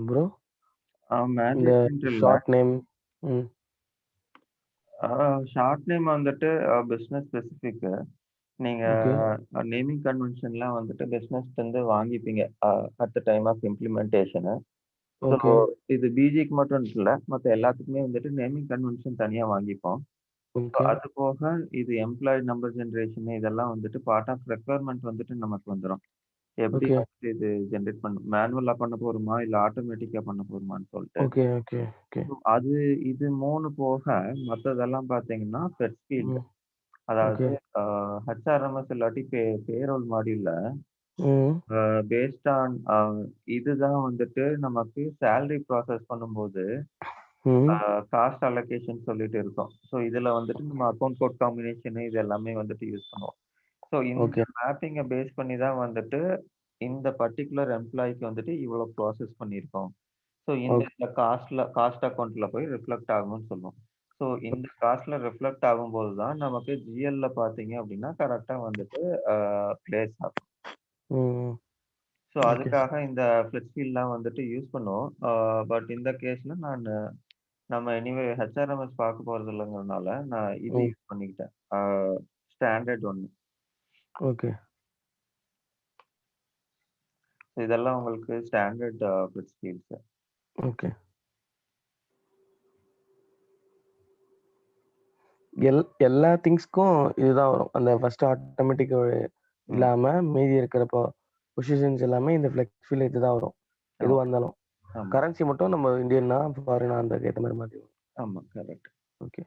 ப்ரோ? இந்த மேண்டேட்டரின்ட்டு இல்ல. Short name. ம். ஆ ஷார்ட் நேம் வந்துட்டு பிசினஸ் ஸ்பெசிஃபிக். நீங்க ஓகே. நேமிங் கன்வென்ஷன்லாம் வந்துட்டு பிசினஸ்லருந்து வாங்கிப்பீங்க. At the time of implementation. So okay. இது பிஜிக்கு மட்டும் இல்ல. மத்த எல்லாத்துக்குமே வந்துட்டு நேமிங் கன்வென்ஷன் தனியா வாங்கிப்போம். So okay. அது போக இது எம்ப்ளாயி நம்பர் ஜெனரேஷன் இதெல்லாம் வந்துட்டு பார்ட் ஆஃப் ரெக்யர்மென்ட் வந்துட்டு நமக்கு வந்துரும். எப்படி ஓகே. வந்துட்டு இது ஜெனரேட் மேனுவலா பண்ண போறோமா? இல்ல ஆட்டோமேட்டிக்கா பண்ண போறோமான்னு சொல்ட்டு. ஓகே. ஓகே. ஓகே. அது இது 3 போக மத்ததெல்லாம் பார்த்தீங்கன்னா பெட் ஃபீல்ட். ம். ஓகே. அதாவது அ ஹெச்ஆர்எம்எஸ் இல்லாட்டி பேரோல் மாடியூல்ல ம். பேஸ்ட் ஆன் இதுதான் வந்துட்டு நமக்கு சேலரி ப்ராசஸ் பண்ணும்போது ம். காஸ்ட் அலோகேஷன் சொல்லிட்டு இருக்கும். ஸோ இதுல வந்துட்டு நம்ம அக்கவுண்ட் கோட் காம்பினேஷன் இது எல்லாமே வந்துட்டு யூஸ் பண்ணுவோம். ஸோ இந்த ஓகே. மேப்பிங்க பேஸ் பண்ணி தான் வந்துட்டு இந்த பர்ட்டிகுலர் எம்ப்ளாயிக்கு வந்துட்டு இவ்வளோ ப்ராசஸ் பண்ணியிருக்கோம். ஸோ இந்த ஓகே. இந்த காஸ்ட் அக்கவுண்ட்ல போய் ரிஃப்ளெக்ட் ஆகும்னு சொல்லுவோம். ஸோ இந்த காஸ்ட்ல ரிஃப்ளெக்ட் ஆகும்போது தான் நமக்கு ஜிஎல்ல பார்த்தீங்க அப்படின்னா, கரெக்ட்டா வந்துட்டு பிளேஸ் ஆகும். ம். So okay. அதுக்காக இந்த ஃப்ளெக்ஸிலாம் வந்துட்டு யூஸ் பண்ணுவோம். பட் இந்த கேஸ்ல நம்ம எனிவே ஹெச்ஆர்எம்எஸ் பார்க்க போறது இல்லங்கிறதுனால, நான் இது ம். யூஸ் பண்ணிக்கிட்டேன். ஸ்டாண்டர்ட் ஒண்ணு. ஓகே. இதெல்லாம் உங்களுக்கு ஸ்டாண்டர்ட் ஃப்ளெக்ஸ் ஃபீல்ட்ஸ். ஓகே. எல்லா திங்ஸ்க்கும் இதுதான் வரும். அந்த ஃபர்ஸ்ட் ஆட்டோமேட்டிக் ம். இல்லாம மீதி இருக்கிற பொசிஷன்ஸ் எல்லாமே இந்த ஃப்ளெக்ஸ் ஃபீல்ட் இதுதான் வரும். ஆமா, எதுவா இருந்தாலும். ஆமா, கரன்சி மட்டும் நம்ம இந்தியன்னா, ஃபாரினா அந்த ஏத்த மாரி மாத்திக்குவோம். ஆமா. கரெக்ட். ஓகே.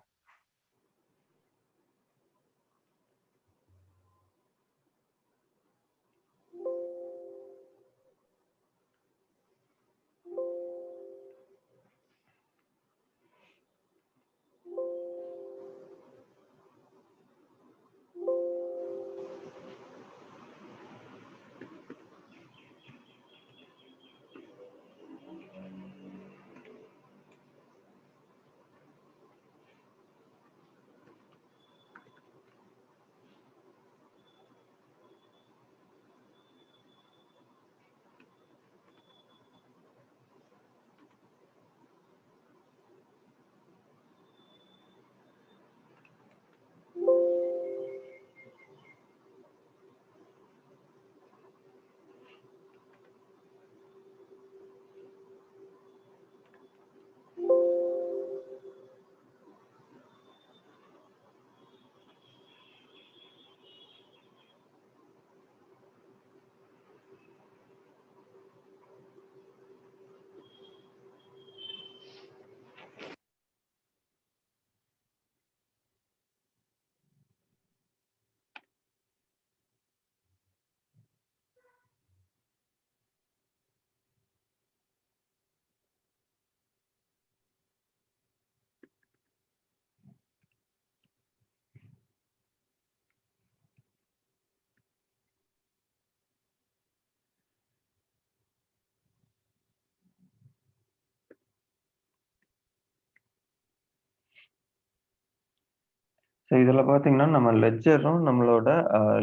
ஸோ இதுல பார்த்தீங்கன்னா, நம்ம லெட்ஜரும் நம்மளோட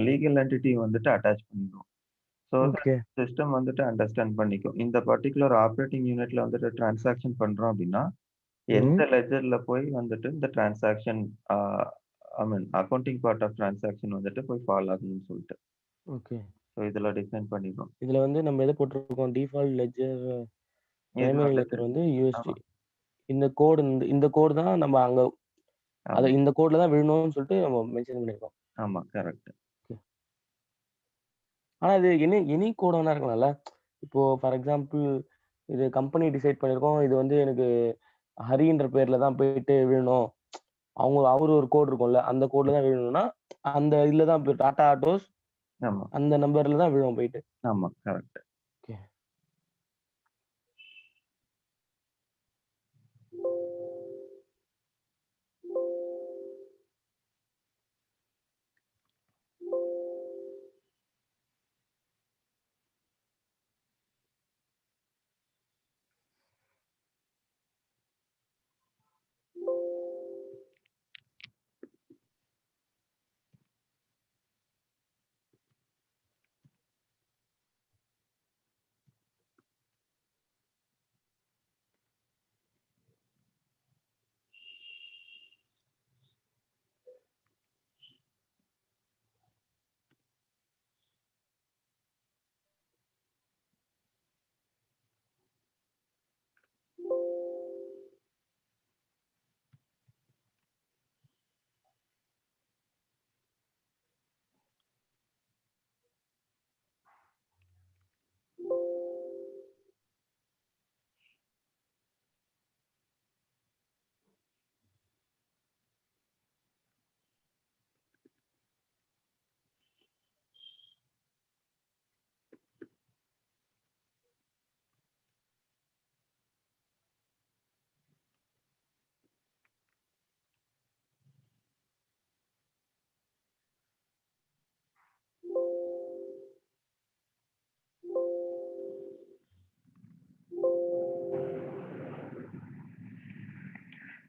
லீகல் என்டிட்டி வந்துட்டு அட்டாச் பண்ணிருவோம். So that okay. சிஸ்டம் வந்துட்டு அண்டர்ஸ்டாண்ட் பண்ணிக்கும். இந்த பர்ட்டிகுலர் ஆப்பரேட்டிங் யூனிட்ல வந்துட்டு டிரான்சாக்ஷன் பண்றோம் அப்படின்னா, எந்த ம். லெட்ஜர்ல போய் வந்துட்டு இந்த transaction ah I mean accounting part of transaction வந்துட்டு போய் ஃபால் ஆகணும்னு சொல்லிட்டு. ஓகே. ஸோ இதுல டிஃபைன் பண்ணிருவோம். இதுல வந்து நம்ம எத போட்டுருக்கோம்? டிஃபால்ட் லெட்ஜர் இது பிரைமரி வந்துட்டு லெட்ஜர் வந்து யுஎஸ்டி. ஆமா, இந்த கோடு தான் நம்ம அங்க ஆமா, இந்த கோட்ல தான் விழணும்னு சொல்லிட்டு நம்ம மென்ஷன் பண்ணியிருக்கோம். ஆமா. கரெக்ட். ஓகே. ஆனா இது எனி கோட் வேணா இருக்கலாம்ல? இப்போ ஃபார் எக்ஸாம்பிள் இது கம்பெனி டிசைட் பண்ணியிருக்கோம். இது வந்து எனக்கு ஹரின்ற பேர்ல தான் போயிட்டு விழணும். அவரு ஒரு கோட் இருக்கும்ல. அந்த கோட்ல தான் விழணும்னா, அந்த இதுல தான் இப்ப டாடா ஆட்டோஸ் ஆமா, அந்த நம்பர்ல தான் விழும் போயிட்டு. ஆமா. கரெக்ட். ஓகே.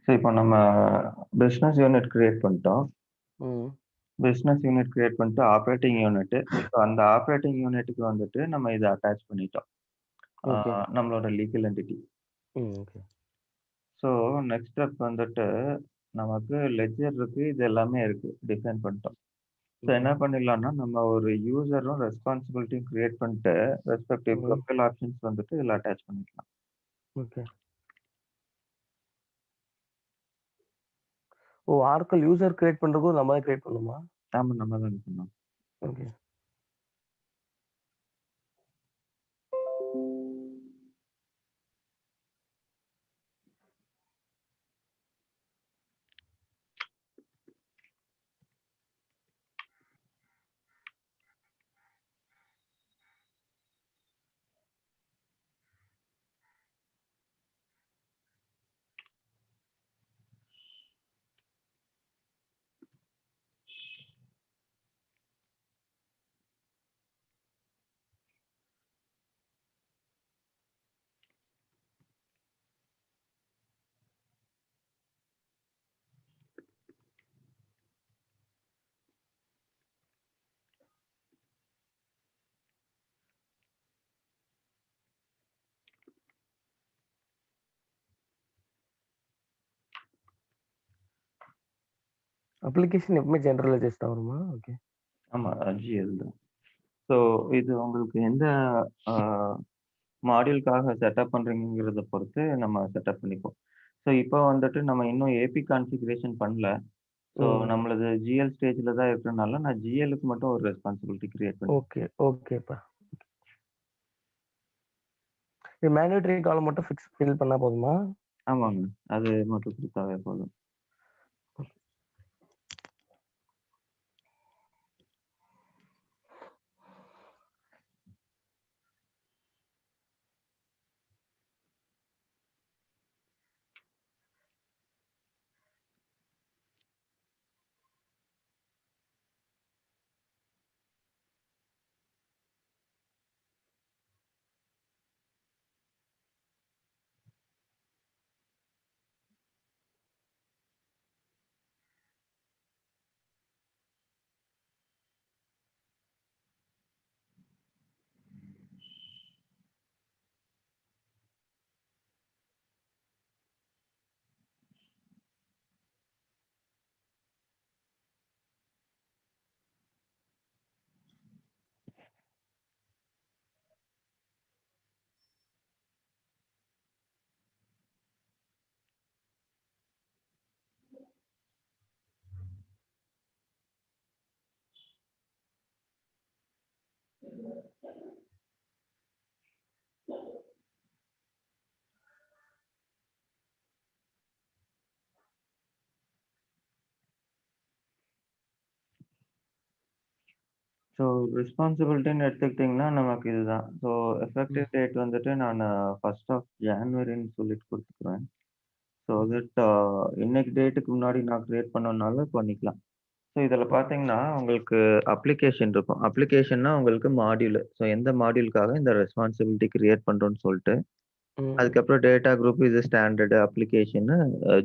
ஸோ இப்போ நம்ம பிஸ்னஸ் யூனிட் கிரியேட் பண்ணிட்டோம். ம். பிஸ்னஸ் யூனிட் கிரியேட் பண்ணிட்டு ஆப்ரேட்டிங் யூனிட். ஸோ அந்த ஆப்ரேட்டிங் யூனிட்டுக்கு வந்துட்டு நம்ம இதை அட்டாச் பண்ணிட்டோம். ஓகே. நம்மளோட legal entity. Okay. So next step வந்துட்டு நமக்கு லெட்ஜர் இருக்கு, இது எல்லாமே இருக்கு, டிஃபைன் பண்ணிட்டோம். ஸோ என்ன பண்ணிடலாம்னா நம்ம ஒரு யூசரும் ரெஸ்பான்சிபிலிட்டியும் கிரியேட் பண்ணிட்டு ரெஸ்பெக்டிவ் ப்ரொஃபைல் ஆப்ஷன்ஸ் வந்துட்டு இதில் அட்டாச் பண்ணிக்கலாம். ஓகே. ஓ, ஆர்க்கல் யூசர் கிரியேட் பண்றதுக்கும் நம்ம தான் கிரியேட் பண்ணுமா? ஆமாம், நம்ம தான் பண்ணோம். ஓகே. அப்ளிகேஷன் எப்பவுமே ஜெனரலைஸ்ட் தான் வருமா? ஓகே. ஆமாம், GL தான். ஸோ இது உங்களுக்கு எந்த மாடியூலுக்காக செட்டப் பண்ணுறீங்கிறத பொறுத்து நம்ம செட்டப் பண்ணிப்போம். ஸோ இப்போ வந்துட்டு நம்ம இன்னும் ஏபி கான்ஃபிகரேஷன் பண்ணல. ஸோ நம்மளது GL ஸ்டேஜில் தான் இருக்கிறனால நான் GLக்கு மட்டும் ஒரு ரெஸ்பான்சிபிலிட்டி கிரியேட் பண்ணேன். ஓகே. ஓகேப்பா. மேண்டேட்டரி காலம் மட்டும் ஃபில் பண்ணா போதுமா? ஆமாங்க, அது மட்டும் கொடுத்தாவே போதும். ஸோ ரெஸ்பான்சிபிலிட்டின்னு எடுத்துக்கிட்டிங்கன்னா நமக்கு இதுதான். ஸோ எஃபெக்டிவ் டேட் வந்துட்டு நான் 1st ஆஃப் ஜான்வரின்னு சொல்லிட்டு கொடுத்துக்குறேன். ஸோ தட் இன்னைக்கு டேட்டுக்கு முன்னாடி நான் கிரியேட் பண்ணனால பண்ணிக்கலாம். ஸோ இதில் பார்த்தீங்கன்னா உங்களுக்கு அப்ளிகேஷன் இருக்கும். அப்ளிகேஷன்னா உங்களுக்கு மாடியூல். ஸோ எந்த மாடியூலுக்காக இந்த ரெஸ்பான்சிபிலிட்டி கிரியேட் பண்ணுறோன்னு சொல்லிட்டு அதுக்கப்புறம் டேட்டா குரூப் இது ஸ்டாண்டர்டு அப்ளிகேஷன்னு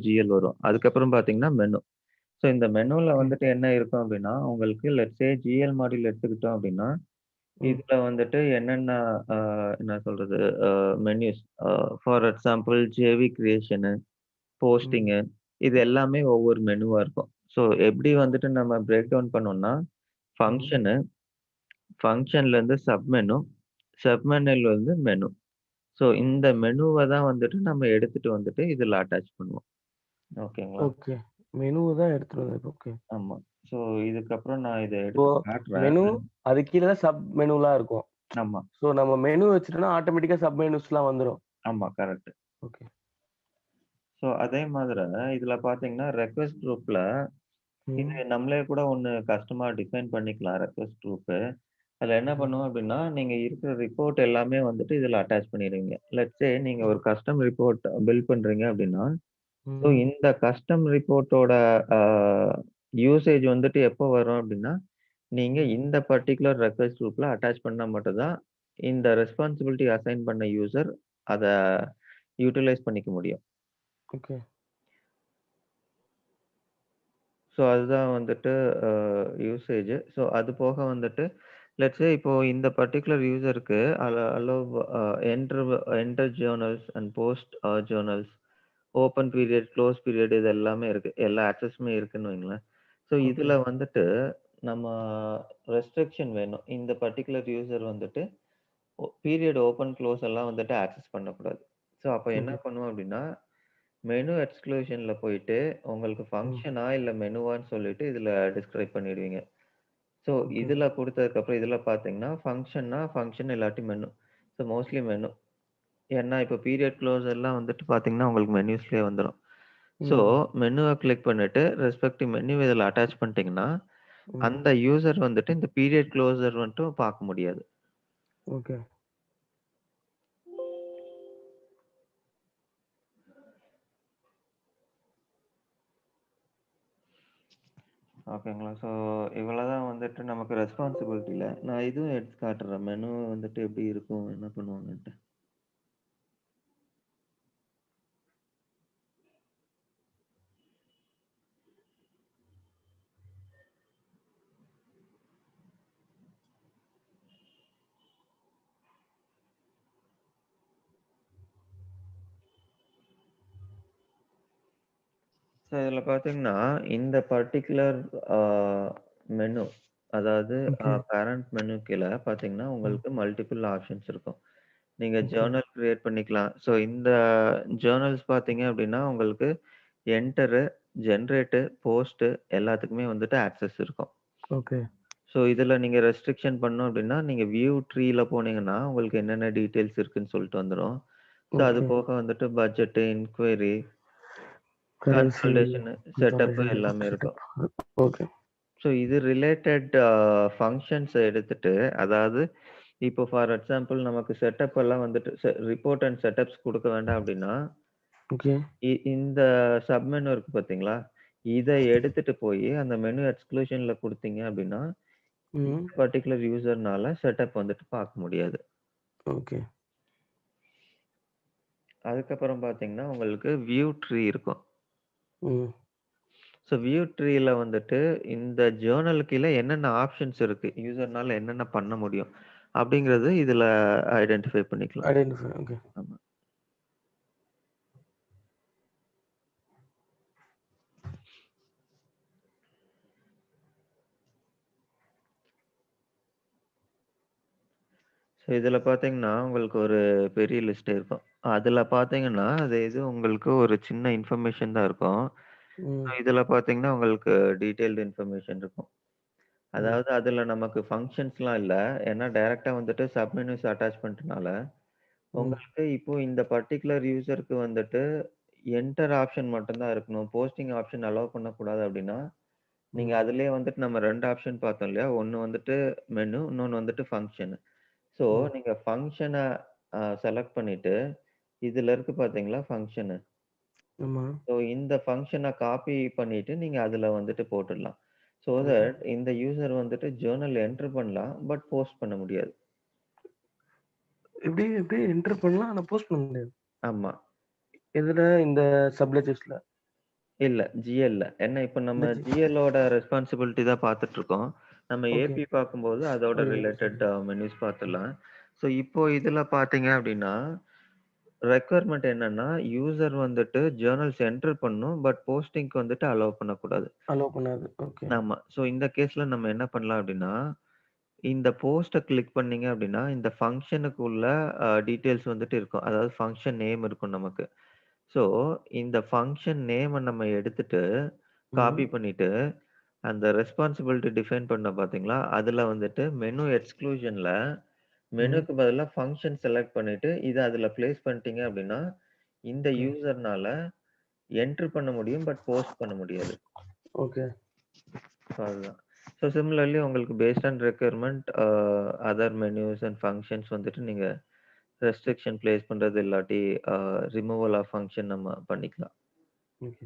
GL வரும். அதுக்கப்புறம் பார்த்தீங்கன்னா மெனு. ஸோ இந்த மெனுவில் வந்துட்டு என்ன இருக்கும் அப்படின்னா உங்களுக்கு லெட்ஸே GL மாடியூல் எடுத்துக்கிட்டோம் அப்படின்னா இதில் வந்துட்டு என்னென்ன என்ன சொல்கிறது menus for example JV creation, posting இது எல்லாமே ஒவ்வொரு மெனுவாக இருக்கும். ஸோ எப்படி வந்துட்டு நம்ம பிரேக் டவுன் பண்ணோம்னா ஃபங்க்ஷனு, ஃபங்க்ஷன்லேருந்து சப்மெனு, சப்மெனுல வந்து மெனு. ஸோ இந்த மெனுவை தான் வந்துட்டு நம்ம எடுத்துட்டு வந்துட்டு இதில் அட்டாச் பண்ணுவோம். ஓகேங்களா? ஓகே. மெனுவை தான் எடுத்துட்டு வந்து. ஓகே. ஆமாம். ஸோ இதுக்கப்புறம் நான் இதை இப்போ எடுத்து காட்டுறேன். மெனு அது கீழே தான் சப் மெனுலாம் இருக்கும். ஆமாம். ஸோ நம்ம மெனு வச்சுட்டோம்னா ஆட்டோமேட்டிக்கா சப் மெனுஸ்லாம் வந்துரும். ஆமாம், கரெக்ட். ஓகே. ஸோ அதே மாதிரி இதில் பார்த்தீங்கன்னா ரெக்வெஸ்ட் குரூப்பில் இது நம்மளே கூட ஒன்று கஸ்டமாக டிஃபைன் பண்ணிக்கலாம். ரெக்வெஸ்ட் குரூப்பு அதில் என்ன பண்ணுவோம் அப்படின்னா நீங்கள் இருக்கிற ரிப்போர்ட் எல்லாமே வந்துட்டு இதில் அட்டாச் பண்ணிடுவீங்க. லெட்ஸே நீங்கள் ஒரு கஸ்டம் ரிப்போர்ட் பில்ட் பண்ணுறீங்க அப்படின்னா ஸோ இந்த கஸ்டம் ரிப்போர்ட்டோட யூசேஜ் வந்துட்டு எப்போ வரும் அப்படின்னா நீங்கள் இந்த பர்டிகுலர் ரெக்வெஸ்ட் குரூப்பில் அட்டாச் பண்ணால் மட்டும்தான் இந்த ரெஸ்பான்சிபிலிட்டி அசைன் பண்ண யூசர் அதை யூட்டிலைஸ் பண்ணிக்க முடியும். ஓகே. ஸோ அதுதான் வந்துட்டு யூசேஜ். ஸோ அது போக வந்துட்டு லெட்ஸ் சே இப்போ இந்த பர்ட்டிகுலர் யூசருக்கு allow enter enter journals and post journals, open period, close period இது எல்லாமே இருக்கு. எல்லா ஆக்சஸுமே இருக்குன்னு வைங்களேன். So okay. இதுல வந்துட்டு நம்ம ரெஸ்ட்ரிக்ஷன் வேணும். இந்த பர்ட்டிகுலர் யூசர் வந்துட்டு பீரியட் ஓப்பன், க்ளோஸ் எல்லாம் வந்துட்டு ஆக்சஸ் பண்ணக்கூடாது. ஸோ அப்ப என்ன ஓகே. பண்ணுவோம் அப்டின்னா, மெனு எக்ஸ்க்ளூஷன்ல போயிட்டு உங்களுக்கு ம். ஃபங்ஷனா இல்ல மெனுவான்னு சொல்லிட்டு இதுல டிஸ்கிரைப் பண்ணிடுவீங்க. So okay. இதுல குடுத்ததுக்கப்புறம் இதுல பார்த்தீங்கன்னா, ஃபங்ஷன்னா ஃபங்ஷன் இல்லாட்டி மெனு. So mostly menu. ஏன்னா இப்போ பீரியட் க்ளோஸ் எல்லாம் வந்துட்டு பார்த்தீங்கன்னா, உங்களுக்கு மெனுஸ்லயே வந்துரும். ஸோ ம். மெனுவ கிளிக் பண்ணிட்டு ரெஸ்பெக்டிவ் மெனு இதுல அட்டாச் பண்ணிட்டீங்கன்னா, ம். அந்த யூசர் வந்துட்டு இந்த பீரியட் க்ளோசர் மட்டும் பார்க்க முடியாது. ஓகே. ஓகேங்களா? ஸோ இவ்வளோதான் வந்துட்டு நமக்கு ரெஸ்பான்சிபிலிட்டில. நான் இதுவும் எடுத்து காட்டுறேன். மெனு வந்துட்டு எப்படி இருக்கும்? என்ன பண்ணுவாங்கன்ட்டு. ஸோ இதில பார்த்தீங்கன்னா, இந்த பர்ட்டிகுலர் அ மெனு அதாவது ஓகே. பேரண்ட் மெனு கீழ பார்த்தீங்கன்னா, ம். உங்களுக்கு மல்டிபிள் ஆப்ஷன்ஸ் இருக்கும். நீங்க ஓகே. ஜர்னல் கிரியேட் பண்ணிக்கலாம். ஸோ இந்த ஜர்னல்ஸ் பார்த்தீங்க அப்படின்னா, உங்களுக்கு என்டரு, ஜெனரேட்டு, போஸ்ட்டு எல்லாத்துக்குமே வந்துட்டு ஆக்சஸ் இருக்கும். ஓகே. ஸோ இதில நீங்க ரெஸ்ட்ரிக்ஷன் பண்ணணும் அப்படின்னா, நீங்க வியூ ட்ரீல போனீங்கன்னா, உங்களுக்கு என்னென்ன டீட்டெயில்ஸ் இருக்குன்னு சொல்லிட்டு வந்துரும். ஸோ அது ஓகே. போக வந்துட்டு budget, inquiry, currency consultation, setup information எல்லாமே இருக்கும். செட்டப். ஓகே. ஸோ இது ரிலேட்டட் ஃபங்ஷன்ஸ எடுத்துட்டு, அதாவது இப்போ ஃபார் எக்ஸாம்பிள் நமக்கு செட்டப் எல்லாம் வந்துட்டு ரிப்போர்ட் அண்ட் செட்டப்ஸ் குடுக்க வேண்டாம் அப்படின்னா, ஓகே. இந்த சப் மெனு இருக்கு பார்த்தீங்களா? இத எடுத்துட்டு போயி அந்த மெனு எக்ஸ்க்ளூஷன்ல குடுத்தீங்க அப்படின்னா, ம். இந்த பர்ட்டிகுலர் யூசர்னால செட்டப் வந்துட்டு பார்க்க முடியாது. ஓகே. அதுக்கப்புறம் பார்த்தீங்கன்னா, உங்களுக்கு வியூ ட்ரீ இருக்கும். ம். ஸோ வியூ ட்ரீல வந்துட்டு இந்த ஜர்னல் கீழ என்னென்ன ஆப்ஷன்ஸ் இருக்கு? யூசர்னால என்னென்ன பண்ண முடியும்? அப்படிங்கிறது இதுல ஐடென்டிஃபை பண்ணிக்கலாம். ஐடென்டிஃபை. ஓகே. ஆமா. ஸோ இதில பார்த்தீங்கன்னா, உங்களுக்கு ஒரு பெரிய லிஸ்ட் இருக்கும். அதில பார்த்தீங்கன்னா, அது இது உங்களுக்கு ஒரு சின்ன இன்ஃபர்மேஷன் தான் இருக்கும். ம். இதில பார்த்தீங்கன்னா, உங்களுக்கு டீட்டெயில்டு இன்ஃபர்மேஷன் இருக்கும். ம். அதாவது அதில நமக்கு ஃபங்ஷன்ஸ்லாம் இல்ல. ஏன்னா டைரக்ட்டா வந்துட்டு சப் மெனுஸ் அட்டாச் பண்ணிட்டனால, ம். உங்களுக்கு இப்போ இந்த பர்ட்டிகுலர் யூசருக்கு வந்துட்டு என்டர் ஆப்ஷன் மட்டும் தான் இருக்கணும். போஸ்டிங் ஆப்ஷன் அலோவ் பண்ணக்கூடாது அப்டின்னா, நீங்க ம். அதிலேயே வந்துட்டு நம்ம 2 ஆப்ஷன் பார்த்தோம் இல்லையா? ஒண்ணு வந்துட்டு மெனு, இன்னொன்னு வந்துட்டு ஃபங்ஷன். ஸோ, ம். நீங்க ஃபங்ஷன செலக்ட் பண்ணிட்டு, இதுல இருக்கு பார்த்தீங்களா ஃபங்ஷனு. ஆமா. ஸோ, இந்த ஃபங்ஷன காப்பி பண்ணிட்டு, நீங்க அதுல வந்துட்டு போட்டுடலாம். So okay. தட் இந்த யூசர் வந்துட்டு ஜர்னல் என்டர் பண்ணலாம். பட் போஸ்ட் பண்ண முடியாது. எப்படி எப்படி என்டர் பண்ணலாம். ஆனா போஸ்ட் பண்ண முடியாது. ஆமா. எதுல? இந்த சப்லெஜர்ஸ்ல. இல்ல ஜிஎல்ல. ஏன்னா இப்ப இந்த நம்ம ஜிஎல்லோட ரெஸ்பான்சிபிலிட்டி தான் பார்த்துட்டு இருக்கோம். நம்ம ஓகே. ஏபி பார்க்கும்போது அதோட ஓகே. ரிலேட்டட் மெனூஸ் பார்த்துடலாம். ஸோ, இப்போ இதுல பார்த்தீங்க அப்டின்னா ரெக்வயர்மென்ட் என்னன்னா, யூசர் வந்துட்டு ஜர்னல்ஸ் என்டர் பண்ணணும். பட் போஸ்டிங்க்கு வந்துட்டு அலோவ் பண்ணக்கூடாது. அலோவ் பண்ணாது. ஓகே. ஆமா. ஸோ இந்த கேஸ்ல நம்ம என்ன பண்ணலாம் அப்டின்னா, இந்த போஸ்ட்ட கிளிக் பண்ணீங்க அப்டின்னா, இந்த ஃபங்ஷனுக்கு உள்ள டீட்டெயில்ஸ் வந்துட்டு இருக்கும். அதாவது ஃபங்ஷன் நேம் இருக்கும் நமக்கு. ஸோ இந்த ஃபங்ஷன் நேம நம்ம எடுத்துட்டு, ம். காப்பி பண்ணிட்டு, அந்த ரெஸ்பான்சிபிலிட்டி டிஃபைன் பண்ணோம் பார்த்தீங்களா? அதுல வந்துட்டு மெனு எக்ஸ்க்ளூஷன்ல ம். மெனுக்கு பதிலா ஃபங்ஷன் செலக்ட் பண்ணிட்டு, இத அதுல பிளேஸ் பண்ணிட்டீங்க அப்டின்னா, இந்த ஓகே. யூசர்னால என்டர் பண்ண முடியும். பட் போஸ்ட் பண்ண முடியாது. ஓகே. ஸோ அதுதான். ஸோ சிமிலர்லி உங்களுக்கு based on requirement other menus and functions வந்துட்டு நீங்க ரெஸ்ட்ரிக்ஷன் பிளேஸ் பண்றது இல்லாட்டி ரிமூவல் ஆஃப் ஃபங்ஷன் நம்ம பண்ணிக்கலாம். ஓகே.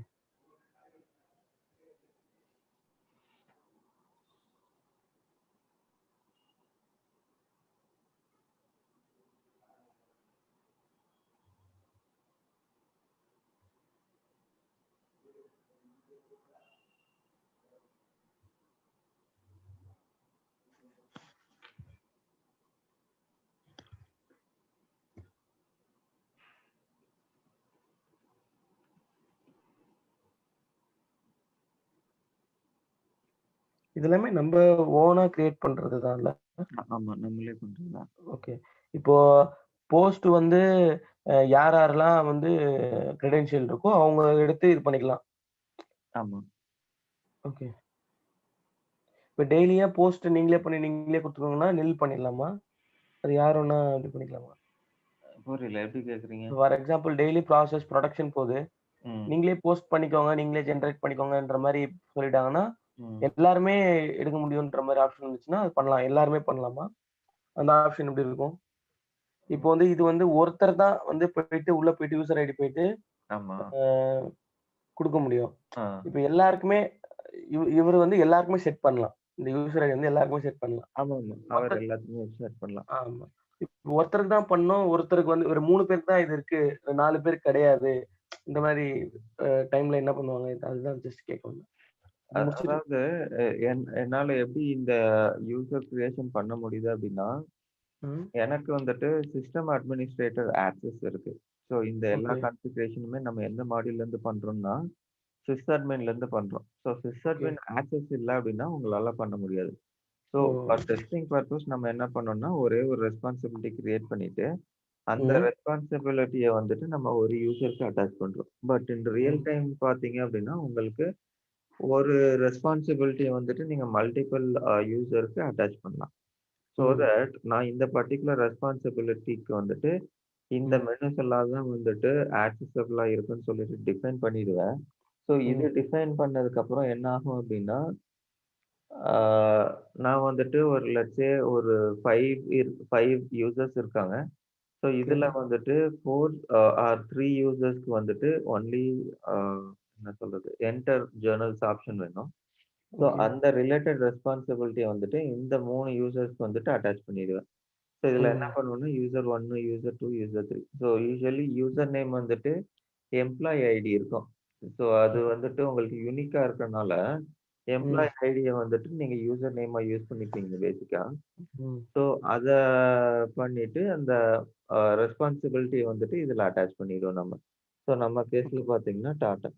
இது எல்லாமே நம்ப ஓனா கிரியேட் பண்றது தான்ல? ஆமா. நம்மளே பண்றது தான். ஓகே. இப்போ போஸ்ட் வந்து யார் யாரெல்லாம் வந்து கிரெடென்ஷியல் இருக்கோ, அவங்க எடுத்து இது பண்ணிக்கலாம். ஆமா. ஓகே. இப்ப டெய்லியா போஸ்ட் நீங்களே பண்ணி நீங்களே குடுத்துக்கணும்னா, நில் பண்ணிடலாமா? அது யார் வேணா இது பண்ணிக்கலாமா? புரியல. எப்படி கேட்குறீங்க? For example daily process production போது, ம். நீங்களே போஸ்ட் பண்ணிக்கோங்க, நீங்களே ஜெனரேட் பண்ணிக்கோங்கன்ற மாரி சொல்லிட்டாங்கன்னா, ம். எல்லாருமே எடுக்க முடியுன்ற மாரி ஆப்ஷன் இருந்துச்சுன்னா, அது பண்ணலாம். எல்லாருமே பண்ணலாமா? அந்த ஆப்ஷன் எப்படி இருக்கும்? இப்போ வந்து இது வந்து ஒருத்தர் தான் வந்து போயிட்டு உள்ள போயிட்டு யூசர் ஐடி போயிட்டு ஆமா. அ குடுக்க முடியும். ஆ. இப்ப எல்லாருக்குமே இவரு வந்து எல்லாருக்குமே செட் பண்ணலாம். இந்த யூசர் ஐடி வந்து எல்லாருக்குமே செட் பண்ணலாம். ஆமாமா. அவர் ஒருத்தர் எல்லாத்தையுமே செட் பண்ணலாம். ஆமா. இப்ப ஒருத்தருக்கு தான் பண்ணோம். ஒருத்தருக்கு வந்து ஒரு 3 பேருக்கு தான் இது இருக்கு. 4 பேருக்கு கிடையாது. இந்த மாரி டைம்ல என்ன பண்ணுவாங்க? அதுதான் ஜஸ்ட் கேட்க வந்தேன். இது முடிச்சுட்டு அதாவது என்னால எப்படி இந்த யூசர் கிரியேஷன் பண்ண முடியுது அப்படின்னா, ம். எனக்கு வந்துட்டு சிஸ்டம் அட்மினிஸ்ட்ரேட்டர் ஆக்சஸ் இருக்கு. ஸோ இந்த எல்லா ஓகே. கான்ஃபிகரேஷனுமே நம்ம எந்த மாடியூல்லேருந்து பண்றோம்னா, சிஸ்அட்மின்லேருந்து பண்றோம். So okay. சிஸ்அட்மின் ஆக்சஸ் இல்ல அப்படின்னா உங்களால பண்ண முடியாது. So oh! For testing purpose நம்ம என்ன பண்ணோம்னா, ஒரே ஒரு ரெஸ்பான்சிபிலிட்டி கிரியேட் பண்ணிட்டு, அந்த ம். ரெஸ்பான்சிபிலிட்டிய வந்துட்டு நம்ம ஒரு யூசருக்கு அட்டாச் பண்றோம். பட் இன் ரியல் ம். டைம் பார்த்தீங்க அப்படின்னா, உங்களுக்கு ஒரு ரெஸ்பான்சிபிலிட்டிய வந்துட்டு நீங்க மல்டிபிள் யூசருக்கு அட்டாச் பண்ணலாம். சோ ம். தட் நான் இந்த பர்ட்டிகுலர் ரெஸ்பான்சிபிலிட்டிக்கு வந்துட்டு இந்த ம். மெனூஸ் எல்லாம் தான் வந்துட்டு ஆக்சஸபிளா இருக்குன்னு சொல்லிட்டு டிஃபைன் பண்ணிடுவேன். ஸோ இது ம். டிஃபைன் பண்ணதுக்கு அப்புறம் என்ன ஆகும் அப்படின்னா, ஆ நான் வந்துட்டு ஒரு லெட்ஸ் சே ஒரு 5 யூசர்ஸ் இருக்காங்க. So okay. இதுல வந்துட்டு 4 ஆர் 3 யூசர்ஸ்க்கு வந்துட்டு ஒன்லி ஆ என்ன சொல்றது? என்டர் ஜர்னல்ஸ் ஆப்ஷன் வேணும். So okay. அந்த ரிலேட்டட் ரெஸ்பான்சிபிலிட்டிய வந்துட்டு இந்த 3 யூசர்ஸ்க்கு வந்துட்டு அட்டாச் பண்ணிடுவேன். ஸோ இதுல என்ன ம். பண்ணுவோம்னா, user 1, user 2, user 3. So usually user name வந்துட்டு எம்ப்ளாயி ஐடி இருக்கும். ஸோ அது ம். வந்துட்டு உங்களுக்கு யூனிக்கா இருக்கனால, ம். எம்ப்ளாயி ஐடிய வந்துட்டு நீங்க யூசர் நேமா யூஸ் பண்ணிப்பீங்க பேசிக்கா. ம். ஸோ அத பண்ணிட்டு அந்த ரெஸ்பான்சிபிலிட்டிய வந்துட்டு இதுல அட்டாச் பண்ணிடுவோம் நம்ம. ஸோ நம்ம கேஸ்ல ஓகே. பார்த்தீங்கன்னா டாட்டா.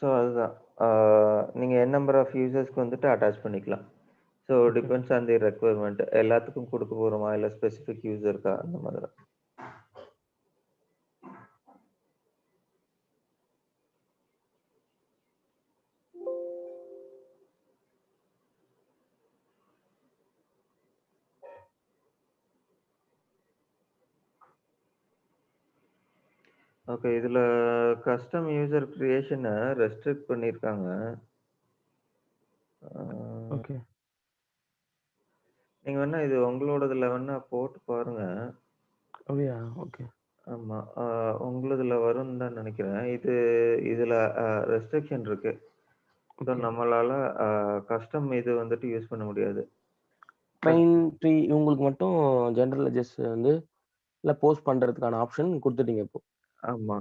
ஸோ அதுதான். ஆ நீங்க என் நம்பர் ஆஃப் யூசர்ஸ்க்கு வந்துட்டு அட்டாச் பண்ணிக்கலாம். So okay. Depends on the requirement. எல்லாத்துக்கும் குடுக்க போறோமா? இல்ல ஸ்பெசிஃபிக் யூசர்க்கா? அந்த மாதிரி தான். ஓகே. இதுல கஸ்டம் யூசர் கிரியேஷன ரெஸ்ட்ரிக்ட் பண்ணியிருக்காங்க. ஆ ஓகே. நீங்க வேணா இது உங்களோடதுல வேணா போட்டு பாருங்க. அப்படியா? ஓகே. ஆமா. உங்களுதுல வரும்னு தான் நெனைக்கிறேன். இதுல ரெஸ்ட்ரிக்ஷன் இருக்கு. So okay. நம்மளால அ கஸ்டம் இது வந்துட்டு யூஸ் பண்ண முடியாது. கஸ் ட்ரெயின் ட்ரீ இவங்களுக்கு மட்டும் ஜெனரல் எட்ஜஸ் வந்து இல்ல போஸ்ட் பண்றதுக்கான ஆப்ஷன் குடுத்துட்டீங்க இப்போ. ஆமா.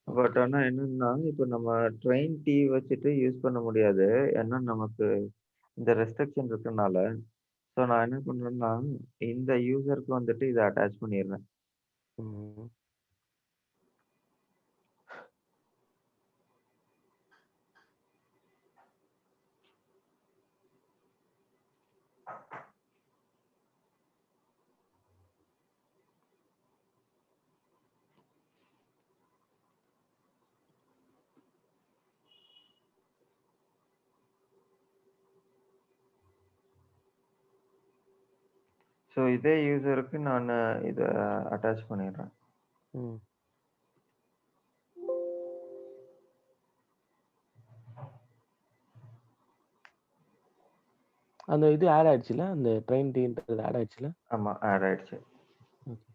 ஓகே. பட் ஆனா என்னன்னா, இப்ப நம்ம ட்ரெயின் டீ வச்சுட்டு யூஸ் பண்ண முடியாது. ஏன்னா நமக்கு இந்த ரெஸ்ட்ரிக்ஷன் இருக்கனால. ஸோ நான் என்ன பண்றேன்னா, இந்த யூசருக்கு வந்துட்டு இத அட்டாச் பண்ணிடுறேன். ம். ஸோ இதே யூசருக்கு நானு இத அட்டாச் பண்ணிடுறேன். ம். அந்த இது ஆட் ஆயிடுச்சுல்ல? அந்த ட்ரெயின் டீன்றது ஆட் ஆயிடுச்சுல்ல? ஆமா, ஆட் ஆயிடுச்சு. ஓகே.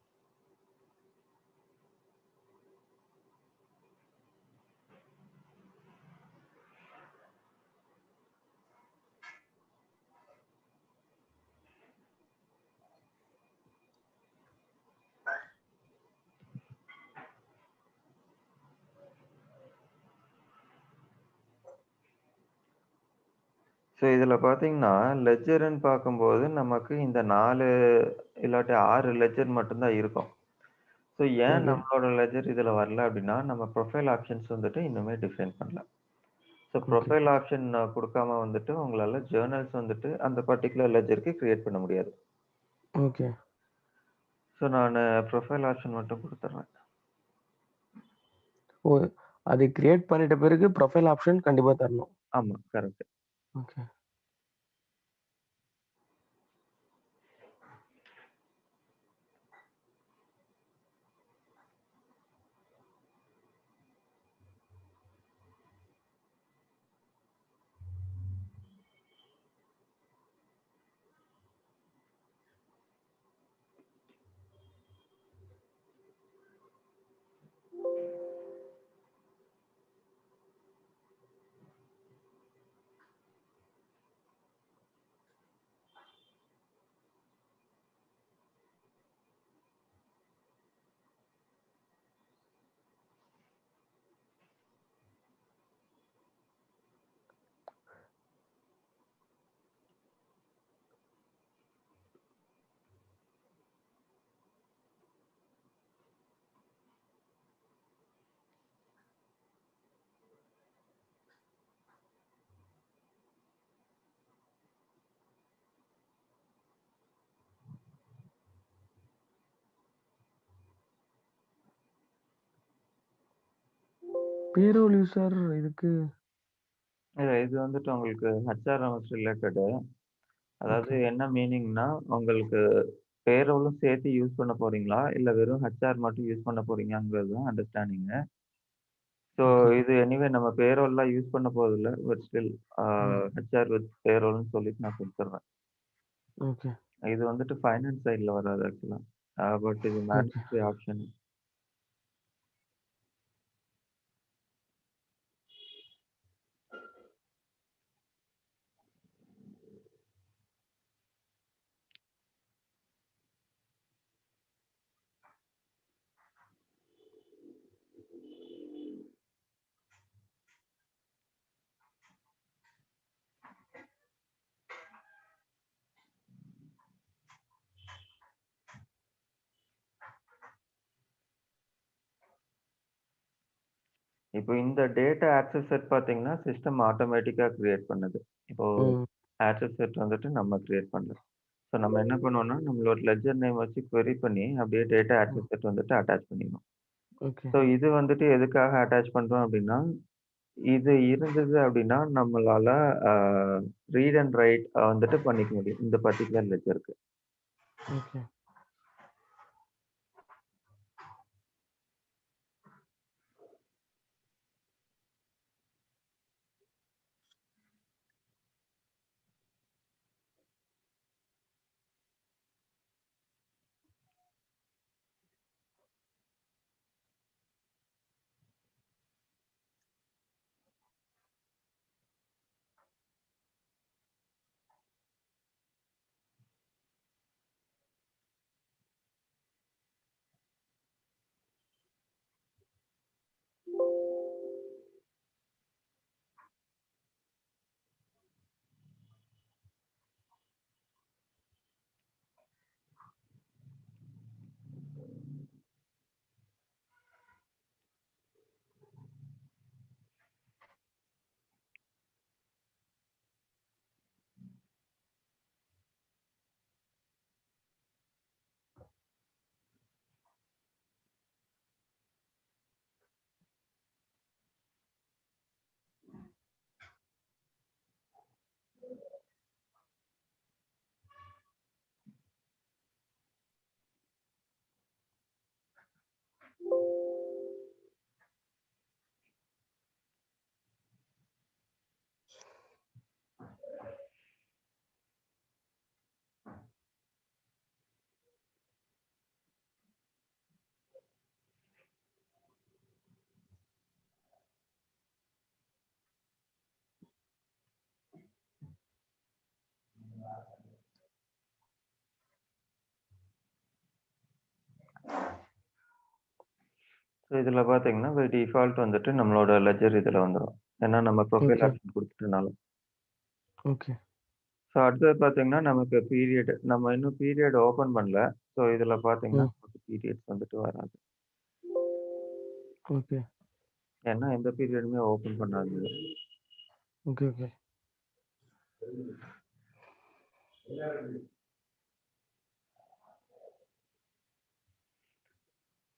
ஸோ இதில பார்த்தீங்கன்னா, லெட்ஜர்ன்னு பார்க்கும்போது நமக்கு இந்த 4 இல்லாட்டி 6 லெட்ஜர் மட்டும் தான் இருக்கும். ஸோ ஏன் ஓகே. நம்மளோட லெட்ஜர் இதில வரல அப்டின்னா, நம்ம ப்ரொஃபைல் ஆப்ஷன்ஸ் வந்துட்டு இன்னுமே டிஃபைன் பண்ணல. So okay. ப்ரொஃபைல் ஆப்ஷன் குடுக்காம வந்துட்டு உங்களால ஜர்னல்ஸ் வந்துட்டு அந்த பர்ட்டிகுலர் லெட்ஜருக்கு கிரியேட் பண்ண முடியாது. ஓகே. ஸோ நானு ப்ரொஃபைல் ஆப்ஷன் மட்டும் குடுத்துர்றேன். ஓ! அது கிரியேட் பண்ணிட்ட பிறகு ப்ரொஃபைல் ஆப்ஷன் கண்டிப்பா தரணும். ஆமா, கரெக்ட். ஓகே. பேரோல் யூசர் இதுக்கு இல்ல இது வந்துட்டு உங்களுக்கு ஹெச்ஆர்எம்எஸ் ரிலேட்டடு. அதாவது ஓகே. என்ன மீனிங்னா, உங்களுக்கு பேரோலும் சேர்த்து யூஸ் பண்ண போறீங்களா? இல்ல வெறும் ஹெச்ஆர் மட்டும் யூஸ் பண்ண போறீங்களாங்கிறது தான் அண்டர்ஸ்டாண்டிங்கு. So okay. இது எனிவே நம்ம பேரோல்லாம் யூஸ் பண்ண போறதில்ல. பட் ஸ்டில் ம். ஹெச்ஆர் வித் பேரோல்ன்னு சொல்லிட்டு நான் குடுத்துர்றேன். ஓகே. இது வந்துட்டு ஃபைனான்ஸ் சைட்ல வராது ஆக்சுவலா. பட் இது ஓகே. Mandatory option. இப்போ இந்த டேட்டா ஆக்சஸ் செட் பார்த்தீங்கன்னா, சிஸ்டம் ஆட்டோமேட்டிக்கா கிரியேட் பண்ணுது. இப்போ ம். ஆக்சஸ் செட் வந்துட்டு நம்ம கிரியேட் பண்ணல. ஸோ நம்ம என்ன பண்ணுவோம்னா, நம்மளோட லெட்ஜர் நேம் வச்சு query பண்ணி, அப்படியே டேட்டா ம். ஆக்சஸ் செட் வந்துட்டு அட்டாச் பண்ணிருவோம். ஓகே. ஸோ இது வந்துட்டு எதுக்காக அட்டாச் பண்றோம் அப்படின்னா, இது இருந்தது அப்படின்னா, நம்மளால அ ரீட் அண்ட் ரைட் வந்துட்டு பண்ணிக்க முடியும். இந்த பர்ட்டிகுலர் லெட்ஜருக்கு. ஓகே. ஸோ இதில பார்த்தீங்கன்னா, பை டிஃபால்ட் வந்துட்டு நம்மளோட லெட்ஜர் இதில வந்துரும். ஏன்னா நம்ம ப்ரொஃபைல் ஓகே. ஆப்ஷன் குடுத்துட்டனால. ஓகே. ஸோ அடுத்தது பார்த்தீங்கன்னா, நமக்கு பீரியட் நம்ம இன்னும் பீரியட் ஓப்பன் பண்ணல. ஸோ இதில பார்த்தீங்கன்னா, ம். நமக்கு பீரியட்ஸ் வந்துட்டு வராது. ஓகே. ஏன்னா எந்த பீரியடுமே ஓப்பன் பண்ணாதீங்க. Okay, okay.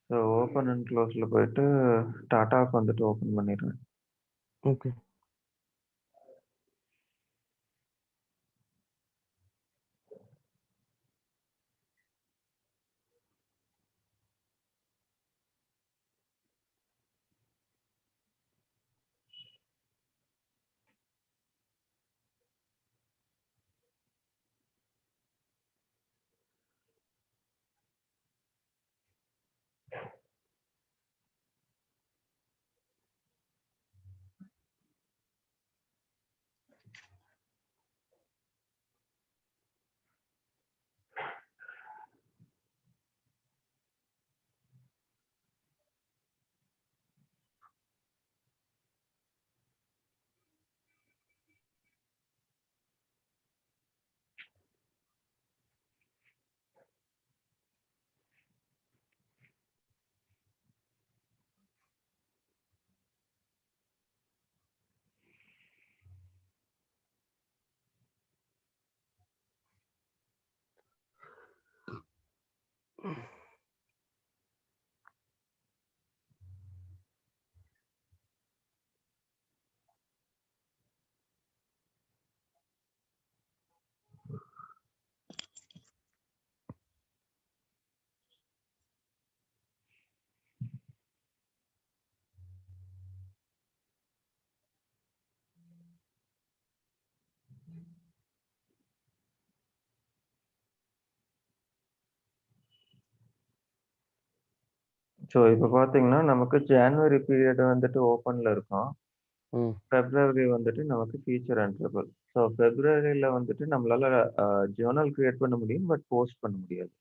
So open and க்ளோஸ்ல போயிட்டு டாட்டாவுக்கு வந்துட்டு ஓப்பன் பண்ணிருவேன். ஓகே. ஸோ இப்ப பார்த்தீங்கன்னா, நமக்கு ஜான்வரி பீரியட் வந்துட்டு ஓப்பன்ல இருக்கும். ம். பிப்ரவரி வந்துட்டு நமக்கு ஃபியூச்சர் என்ட்ரபிள். ஸோ பிப்ரவரில வந்துட்டு நம்மளால ஜர்னல் கிரியேட் பண்ண முடியும். பட் போஸ்ட் பண்ண முடியாது.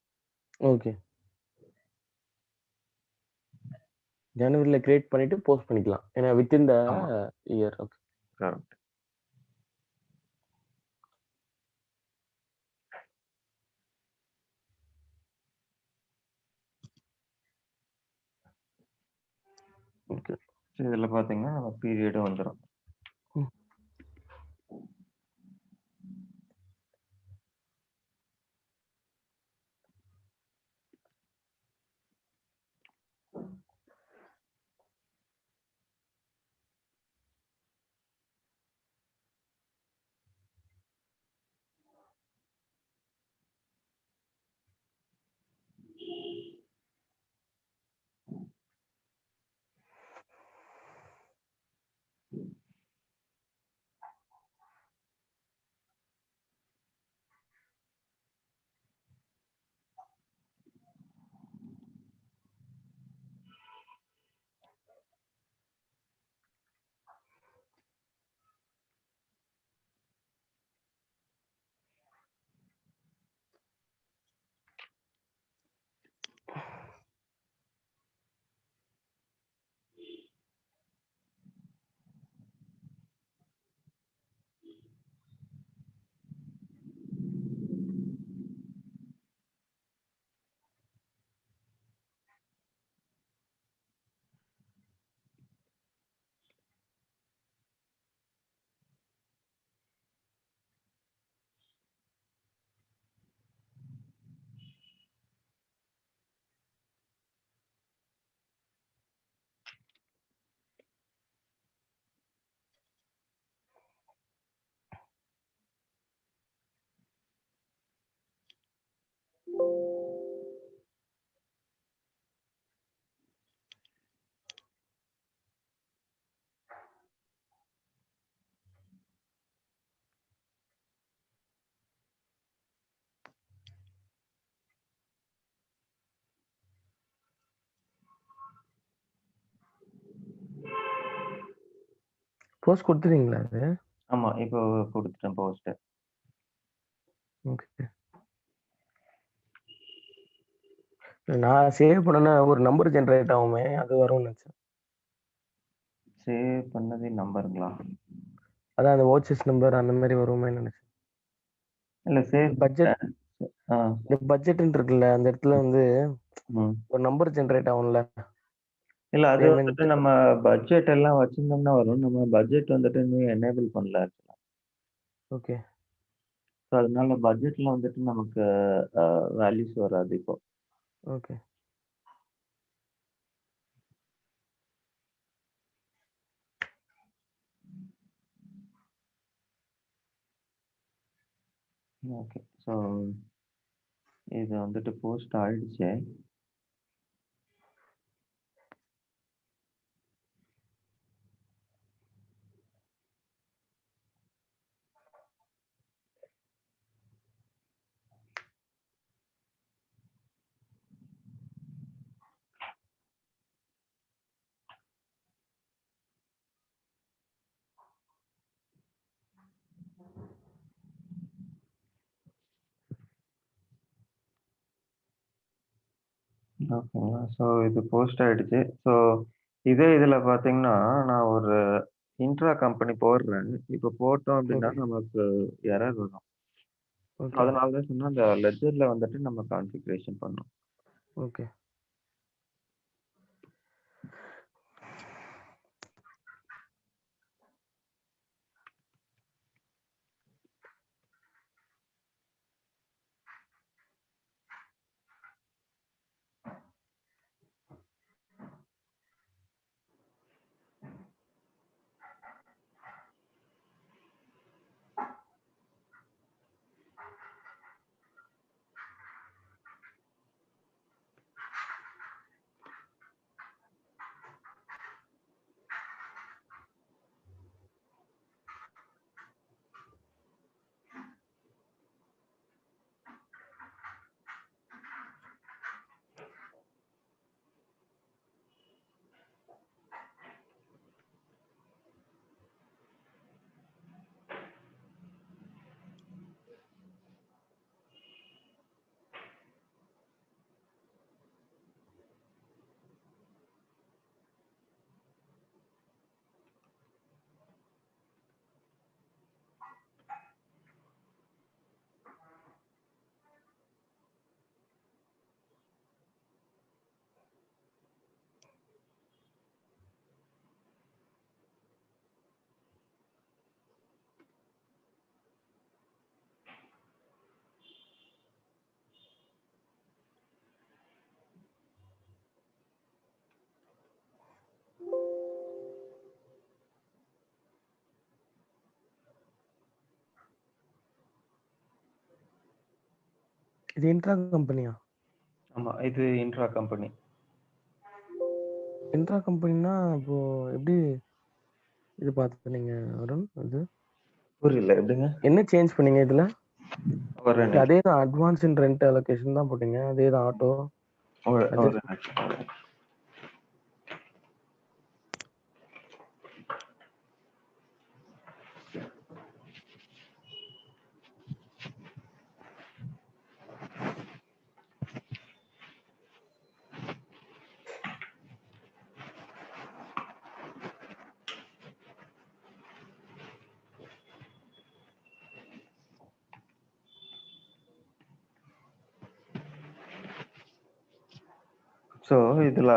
ஓகே. ஜனவரில கிரியேட் பண்ணிட்டு போஸ்ட் பண்ணிக்கலாம். ஏன்னா வித்தின் த ஆமா. இயர். ஓகே. கரெக்ட். ஓகே. இதில பார்த்தீங்கன்னா, நம்ம பீரியடும் வந்துரும். ம். போஸ்ட் குடுத்துட்டீங்களா அது? ஆமா. இப்போ குடுத்துட்டேன் போஸ்ட். ஓகே. நான் சேவ் பண்ணனா ஒரு நம்பர் ஜெனரேட் ஆகுமே, அது வரும்னு நெனச்சேன். சேவ் பண்ணது நம்பருங்களா? அதான் அந்த வாட்சஸ் நம்பர் அந்த மாதிரி வருமே நினைச்சேன். இல்ல சேவ் பட்ஜெட் ஆ இந்த பட்ஜெட்ன்னு இருக்குல்ல அந்த இடத்துல வந்து ம். ஒரு நம்பர் ஜென்ரேட் ஆகும்ல இல்ல அது வந்துட்டு பேமெண்ட். நம்ம பட்ஜெட் எல்லாம் வச்சிருந்தோம்னா வரும். நம்ம பட்ஜெட் வந்துட்டு இன்னும் எனேபிள் பண்ணல ஆக்சுவலா. ஓகே. ஸோ அதனால பட்ஜெட்ல வந்துட்டு நமக்கு வேல்யூஸ் வராது இப்போ. ஓகே. ஓகே. ஸோ இது வந்துட்டு போஸ்ட் ஆயிடுச்சு. ஓகேங்களா. ஸோ இது போஸ்ட் ஆயிடுச்சு. ஸோ இதே இதுல பார்த்தீங்கன்னா, நான் ஒரு இன்ட்ரா கம்பெனி போடுறேன். இப்போ போட்டோம் அப்படின்னா ஓகே. நமக்கு எரர் வரும். So okay. அதனால தான் சொன்னேன், அந்த லெட்ஜர்ல வந்துட்டு நம்ம கான்ஃபிகரேஷன் பண்ணணும். ஓகே. இது இன்ட்ரா கம்பெனியா? ஆமா, இது இன்ட்ரா கம்பெனி. இன்ட்ரா கம்பெனினா இப்போ எப்படி இது பார்த்தீங்க அருண்? அது புரியல எப்படிங்க? என்ன சேஞ்ச் பண்ணீங்க இதுல? ஒரு நிமிஷம். அதே தான் அட்வான்ஸ் இன் ரெண்ட் அலோகேஷன் தான் போட்டீங்க. அதே தான் ஆட்டோ ஒரு அட்ஜஸ்ட். நிமிஷம். ஸோ இதுல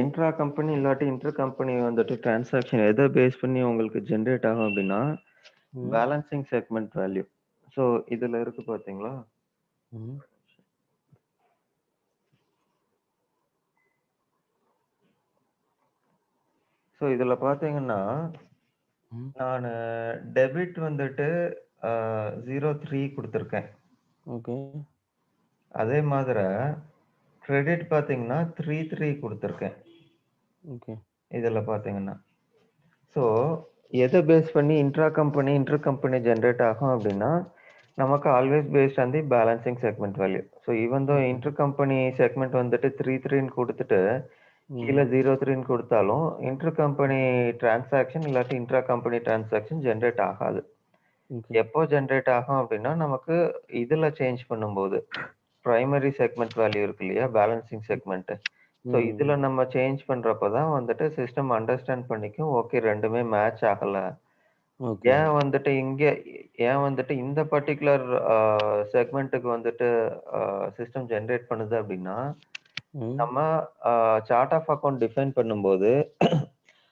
இன்ட்ரா கம்பெனி இல்லாட்டி இன்டர் கம்பெனி வந்துட்டு டிரான்சாக்ஷன் எதை பேஸ் பண்ணி உங்களுக்கு ஜென்ரேட் ஆகும் அப்படின்னா, ம். Balancing segment value. ஸோ இதுல இருக்கு பாத்தீங்களா? ம். ஸோ இதுல பாத்தீங்கன்னா, ம். நான் டெபிட் வந்துட்டு 03 கொடுத்துருக்கேன். ஓகே. அதே மாதிரி கிரெடிட் பாத்தீங்கன்னா 33 கொடுத்துருக்கேன். ஓகே. இதுல பாத்தீங்கன்னா. ஸோ எதை பேஸ் பண்ணி intra company inter company generate ஆகும் அப்படின்னா, நமக்கு always based on the balancing segment value. So even though okay. Inter company segment வந்துட்டு 33ன்னு கொடுத்துட்டு கீழே ம். 03ன்னு கொடுத்தாலும் இன்டர் கம்பெனி டிரான்சாக்ஷன் இல்லாட்டி இன்ட்ரா கம்பெனி டிரான்சாக்ஷன் ஜென்ரேட் ஆகாது. ஓகே. எப்போ ஜென்ரேட் ஆகும் அப்படின்னா, நமக்கு இதுல சேஞ்ச் பண்ணும்போது பிரைமரி செக்மெண்ட் வேல்யூ இருக்கு இல்லையா? Balancing segment. ஸோ ம். இதுல நம்ம சேஞ்ச் பண்றப்ப தான் வந்துட்டு சிஸ்டம் அண்டர்ஸ்டாண்ட் பண்ணிக்கும். ஓகே 2மே மேட்ச் ஆகல ஓகே. ஏன் வந்துட்டு ஏன் வந்துட்டு இந்த பர்ட்டிகுலர் செக்மெண்ட்டுக்கு வந்துட்டு சிஸ்டம் ஜெனரேட் பண்ணுது அப்படின்னா, ம். நம்ம சார்ட் ஆஃப் அக்கவுண்ட் டிஃபைன் பண்ணும்போது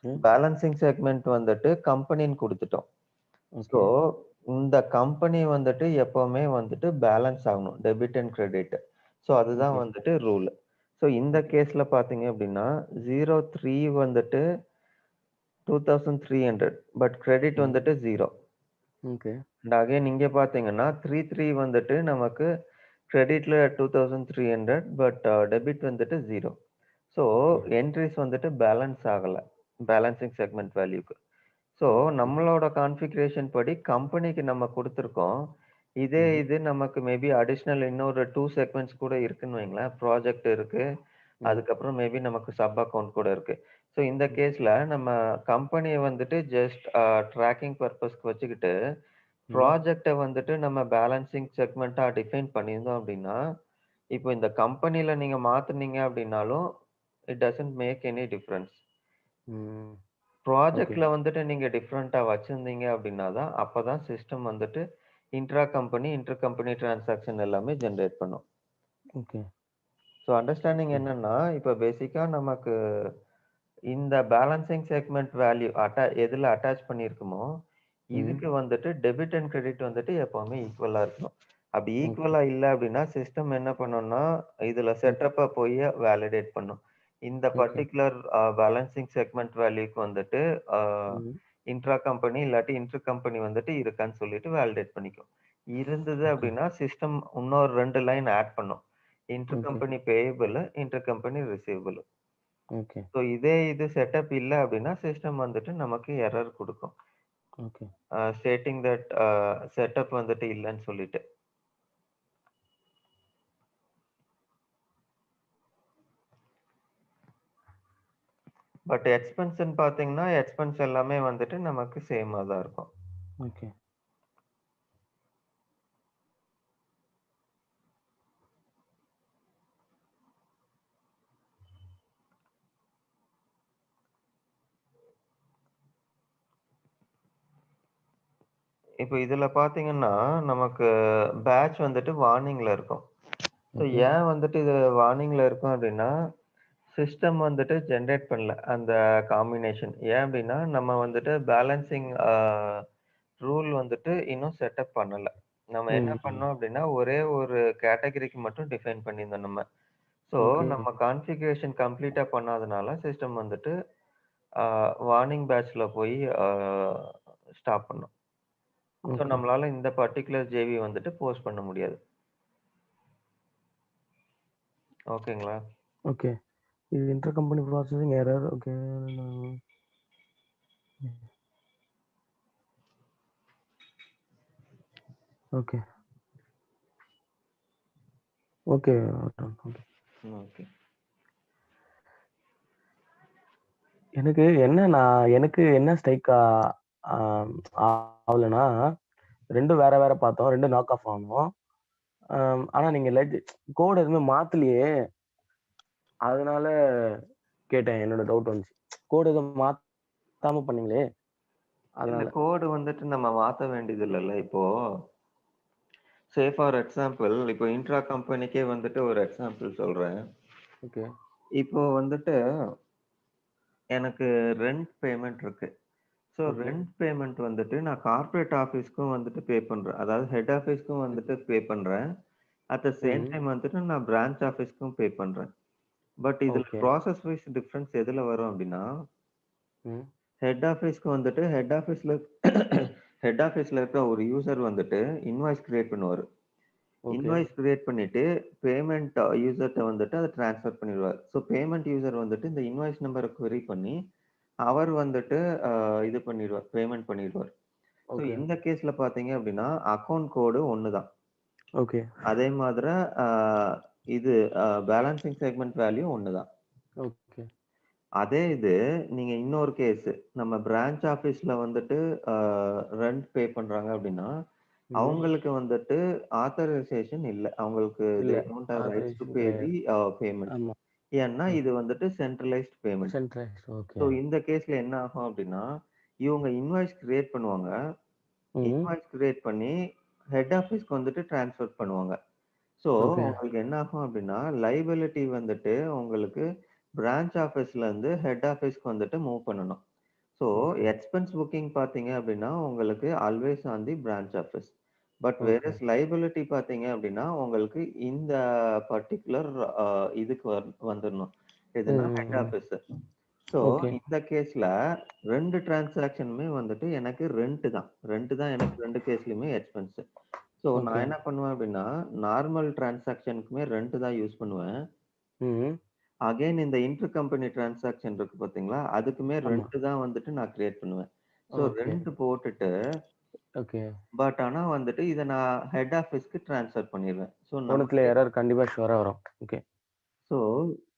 ம். பேலன்சிங் செக்மெண்ட் வந்துட்டு கம்பெனின்னு குடுத்துட்டோம். So, okay. இந்த கம்பெனி வந்துட்டு எப்பவுமே வந்துட்டு பேலன்ஸ் ஆகணும். Debit and credit. ஸோ, அதுதான் ஓகே. வந்துட்டு ரூல். ஸோ, இந்த ஓகே. கேஸ்ல பார்த்தீங்க அப்படின்னா, 03 வந்துட்டு 2300 பட் கிரெடிட் ம். வந்துட்டு 0. ஓகே. அண்ட் அகைன் இங்க பார்த்தீங்கன்னா, 33 வந்துட்டு நமக்கு கிரெடிட்ல 2300 பட் டெபிட் வந்துட்டு 0. So, okay. என்ட்ரீஸ் வந்துட்டு பேலன்ஸ் ஆகல. பேலன்சிங் செக்மெண்ட் வேல்யூக்கு. So, okay. நம்மளோட கான்ஃபிகரேஷன் படி கம்பெனிக்கு நம்ம குடுத்துருக்கோம். ம். இது நமக்கு மேபி அடிஷனல் இன்னொரு 2 செக்மெண்ட்ஸ் கூட இருக்குன்னு வைங்களேன். ப்ராஜெக்ட் இருக்கு. ம். அதுக்கப்புறம் மேபி நமக்கு சப் அக்கவுண்ட் கூட இருக்கு. ஸோ, இந்த ம். கேஸ்ல நம்ம கம்பெனிய வந்துட்டு ஜஸ்ட் ட்ராக்கிங் பர்ப்பஸ்க்கு வச்சுக்கிட்டு, ம். ப்ராஜெக்ட்ட வந்துட்டு நம்ம பேலன்சிங் செக்மெண்ட்டா டிஃபைன் பண்ணியிருந்தோம் அப்படின்னா, இப்போ இந்த கம்பெனில நீங்க மாத்துனீங்க அப்படின்னாலும், it doesn't make any difference. ம். ஓகே. ப்ராஜெக்ட்ல வந்துட்டு நீங்க டிஃபரெண்ட்டா வச்சிருந்தீங்க அப்படின்னா தான், அப்பதான் சிஸ்டம் வந்துட்டு intra company, inter company transaction எல்லாமே ஜெனரேட் பண்ணும். ஓகே. So understanding okay. என்னன்னா, இப்ப பேசிக்கா நமக்கு இந்த பேலன்சிங் செக்மெண்ட் வேல்யூ எதுல அட்டாச் பண்ணியிருக்குமோ, ம். இதுக்கு வந்துட்டு டெபிட் அண்ட் கிரெடிட் வந்துட்டு எப்பவுமே ஈக்குவலா இருக்கணும். அப்படி ஓகே. ஈக்குவலா இல்ல அப்படின்னா, சிஸ்டம் என்ன பண்ணும்னா, இதுல ம். செட்டப்ப போய் வேலிடேட் பண்ணும். இந்த ஓகே. பர்ட்டிகுலர் பேலன்சிங் செக்மெண்ட் வேல்யூக்கு வந்துட்டு அ ம். இன்ட்ரா கம்பெனி இல்லாட்டி இன்டர் கம்பெனி வந்துட்டு இருக்கான்னு சொல்லிட்டு வேலிடேட் பண்ணிக்கும். இருந்தது ஓகே. அப்படின்னா, சிஸ்டம் இன்னொரு 2 லைன் ஆட் பண்ணும். Inter okay. Company payable, inter company receivable. Okay. So இது செட்டப் இல்ல அப்படின்னா, சிஸ்டம் வந்துட்டு நமக்கு எரர் குடுக்கும். ஓகே. ஸ்டேட்டிங் தட் செட்டப் வந்துட்டு இல்லன்னு சொல்லிட்டு. பட் எக்ஸ்பென்ஸ்ன்னு பார்த்தீங்கன்னா, எக்ஸ்பென்ஸ் எல்லாமே வந்துட்டு நமக்கு சேமா தான் இருக்கும். ஓகே. இப்ப இதுல பார்த்தீங்கன்னா, நமக்கு பேட்ச் வந்துட்டு வார்னிங்ல இருக்கும். So okay. ஏன் வந்துட்டு இது வார்னிங்ல இருக்கும் அப்படின்னா, சிஸ்டம் வந்துட்டு ஜெனரேட் பண்ணல அந்த காம்பினேஷன். ஏன் அப்படின்னா, நம்ம வந்துட்டு பேலன்சிங் ரூல் வந்துட்டு இன்னும் செட்டப் பண்ணல. நம்ம என்ன ம். ம். பண்ணோம் அப்படின்னா, ஒரே ஒரு கேட்டகரிக்கு மட்டும் டிஃபைன் பண்ணியிருந்தோம் நம்ம. So okay. நம்ம கான்ஃபிகரேஷன் கம்ப்ளீட்டா பண்ணாதனால சிஸ்டம் வந்துட்டு அ வார்னிங் பேட்ச்ல போய் ஸ்டாப் பண்ணும். So okay. நம்மளால இந்த பர்ட்டிகுலர் ஜேவி வந்துட்டு போஸ்ட் பண்ண முடியாது. ஓகேங்களா? ஓகே. இது inter company processing error. Okay. Okay. Okay. Okay. Okay. எனக்கு என்ன ஸ்ட்ரைக் ஆவலன்னா, 2ம் வேற வேற பார்த்தோம். 2ம் நாக் ஆஃப் ஆனோம். ஆனா நீங்க கோட் எதுவுமே மாத்தலையே! அதனால கேட்டேன். என்னோட டவுட் வந்துச்சு. கோட் எதுவும் மாத்தாம பண்ணீங்களே! இல்ல அதனால. கோடு வந்துட்டு நம்ம மாத்த வேண்டியது இல்லல்ல. இப்போ ஃபார் எக்ஸாம்பிள் இப்போ இன்ட்ரா கம்பெனிக்கே வந்துட்டு ஒரு எக்ஸாம்பிள் சொல்றேன். ஓகே. இப்போ வந்துட்டு எனக்கு ரென்ட் பேமெண்ட் இருக்கு. So okay. ரென்ட் பேமெண்ட் வந்துட்டு நான் கார்ப்பரேட் ஆஃபீஸ்க்கும் வந்துட்டு பே பண்றேன். அதாவது ஹெட் ஆஃபீஸ்க்கும் வந்துட்டு பே பண்றேன். அட் த சேம் ம். டைம் வந்துட்டு நான் பிரான்ச் ஆஃபீஸ்க்கும் பே பண்றேன். பட் இதுல ஓகே. ப்ராசஸ் வைஸ் டிஃபரன்ஸ் எதுல வரும் அப்டின்னா, ம். ஹெட் ஆஃபீஸ்க்கு வந்துட்டு ஹெட் ஆஃபீஸ்ல இருக்க ஒரு யூசர் வந்துட்டு இன்வாய்ஸ் கிரியேட் பண்ணுவாரு. ஓகே. இன்வாய்ஸ் கிரியேட் பண்ணிட்டு பேமெண்ட் யூசர்ட்ட வந்துட்டு அத ட்ரான்ஸ்ஃபர் பண்ணிருவாரு. ஸோ பேமெண்ட் யூசர் வந்துட்டு இந்த இன்வாய்ஸ் நம்பர க்வெரி பண்ணி, அவர் வந்துட்டு அ இது பண்ணிருவார். பேமெண்ட் பண்ணிருவார். So okay. இந்த கேஸ்ல பார்த்தீங்க அப்டின்னா, அக்கவுண்ட் கோடு ஒண்ணு தான். ஓகே. அதே மாதிரி அ இது பேலன்சிங் செக்மெண்ட் வேல்யூ ஒண்ணு தான். ஓகே. அதே இது நீங்க இன்னொரு கேஸ் நம்ம பிரான்ச் ஆஃபீஸ்ல வந்துட்டு அ ரென்ட் பே பண்றாங்க அப்டின்னா, ம். அவங்களுக்கு வந்துட்டு ஆத்தரைசேஷன் இல்ல. அவங்களுக்கு இல்ல. They don't have rights to authorization pay the கிடையாது. பேமெண்ட். ஆமா. ஏன்னா இது ஓகே. வந்துட்டு centralized payment. Centralized. So okay. இந்த கேஸ்ல என்ன ஆகும் அப்டின்னா, இவங்க இன்வாய்ஸ் கிரியேட் பண்ணுவாங்க. ம்ஹ்ம். இன்வாய்ஸ் கிரியேட் பண்ணி ஹெட் ஆஃபீஸ்க்கு வந்துட்டு ட்ரான்ஸ்ஃபர் பண்ணுவாங்க. So okay. உங்களுக்கு என்ன ஆகும் அப்டின்னா, லைபிலிட்டி வந்துட்டு உங்களுக்கு பிரான்ச் ஆஃபீஸ்லருந்து ஹெட் ஆஃபீஸ்க்கு வந்துட்டு மூவ் பண்ணணும். So okay. எக்ஸ்பென்ஸ் புக்கிங் பார்த்தீங்க அப்டின்னா, உங்களுக்கு always on the branch office. But okay. Whereas liability பார்த்தீங்க அப்டின்னா, உங்களுக்கு இந்த பர்ட்டிகுலர் அ இதுக்கு வந்துரணும். எதுன்னா ஹெட் ம். ஆஃபீஸ். So okay. இந்த கேஸ்ல 2 டிரான்சாக்ஷனுமே வந்துட்டு எனக்கு ரெண்ட் தான். ரெண்ட் தான் எனக்கு 2 கேஸ்லயுமே எக்ஸ்பென்ஸ். So okay. நான் என்ன பண்ணுவேன் அப்டின்னா, நார்மல் டிரான்சாக்ஷனுக்குமே ரெண்ட் தான் யூஸ் பண்ணுவேன். ம்ஹ்ம். அகைன் இந்த இன்டர் கம்பெனி டிரான்சாக்ஷன் இருக்கு பார்த்தீங்களா? அதுக்குமே ஆமா. ரெண்ட் தான் வந்துட்டு நான் கிரியேட் பண்ணுவேன். So okay. ரெண்ட் போட்டுட்டு, ஓகே. பட் ஆனா வந்துட்டு இத நான் ஹெட் ஆஃபீஸ்க்கு ட்ரான்ஸ்ஃபர் பண்ணிருவேன். ஸோ ஒண்ணுத்துல நமக்கு எரர் கண்டிப்பா ஷூரா வரும். ஓகே. ஸோ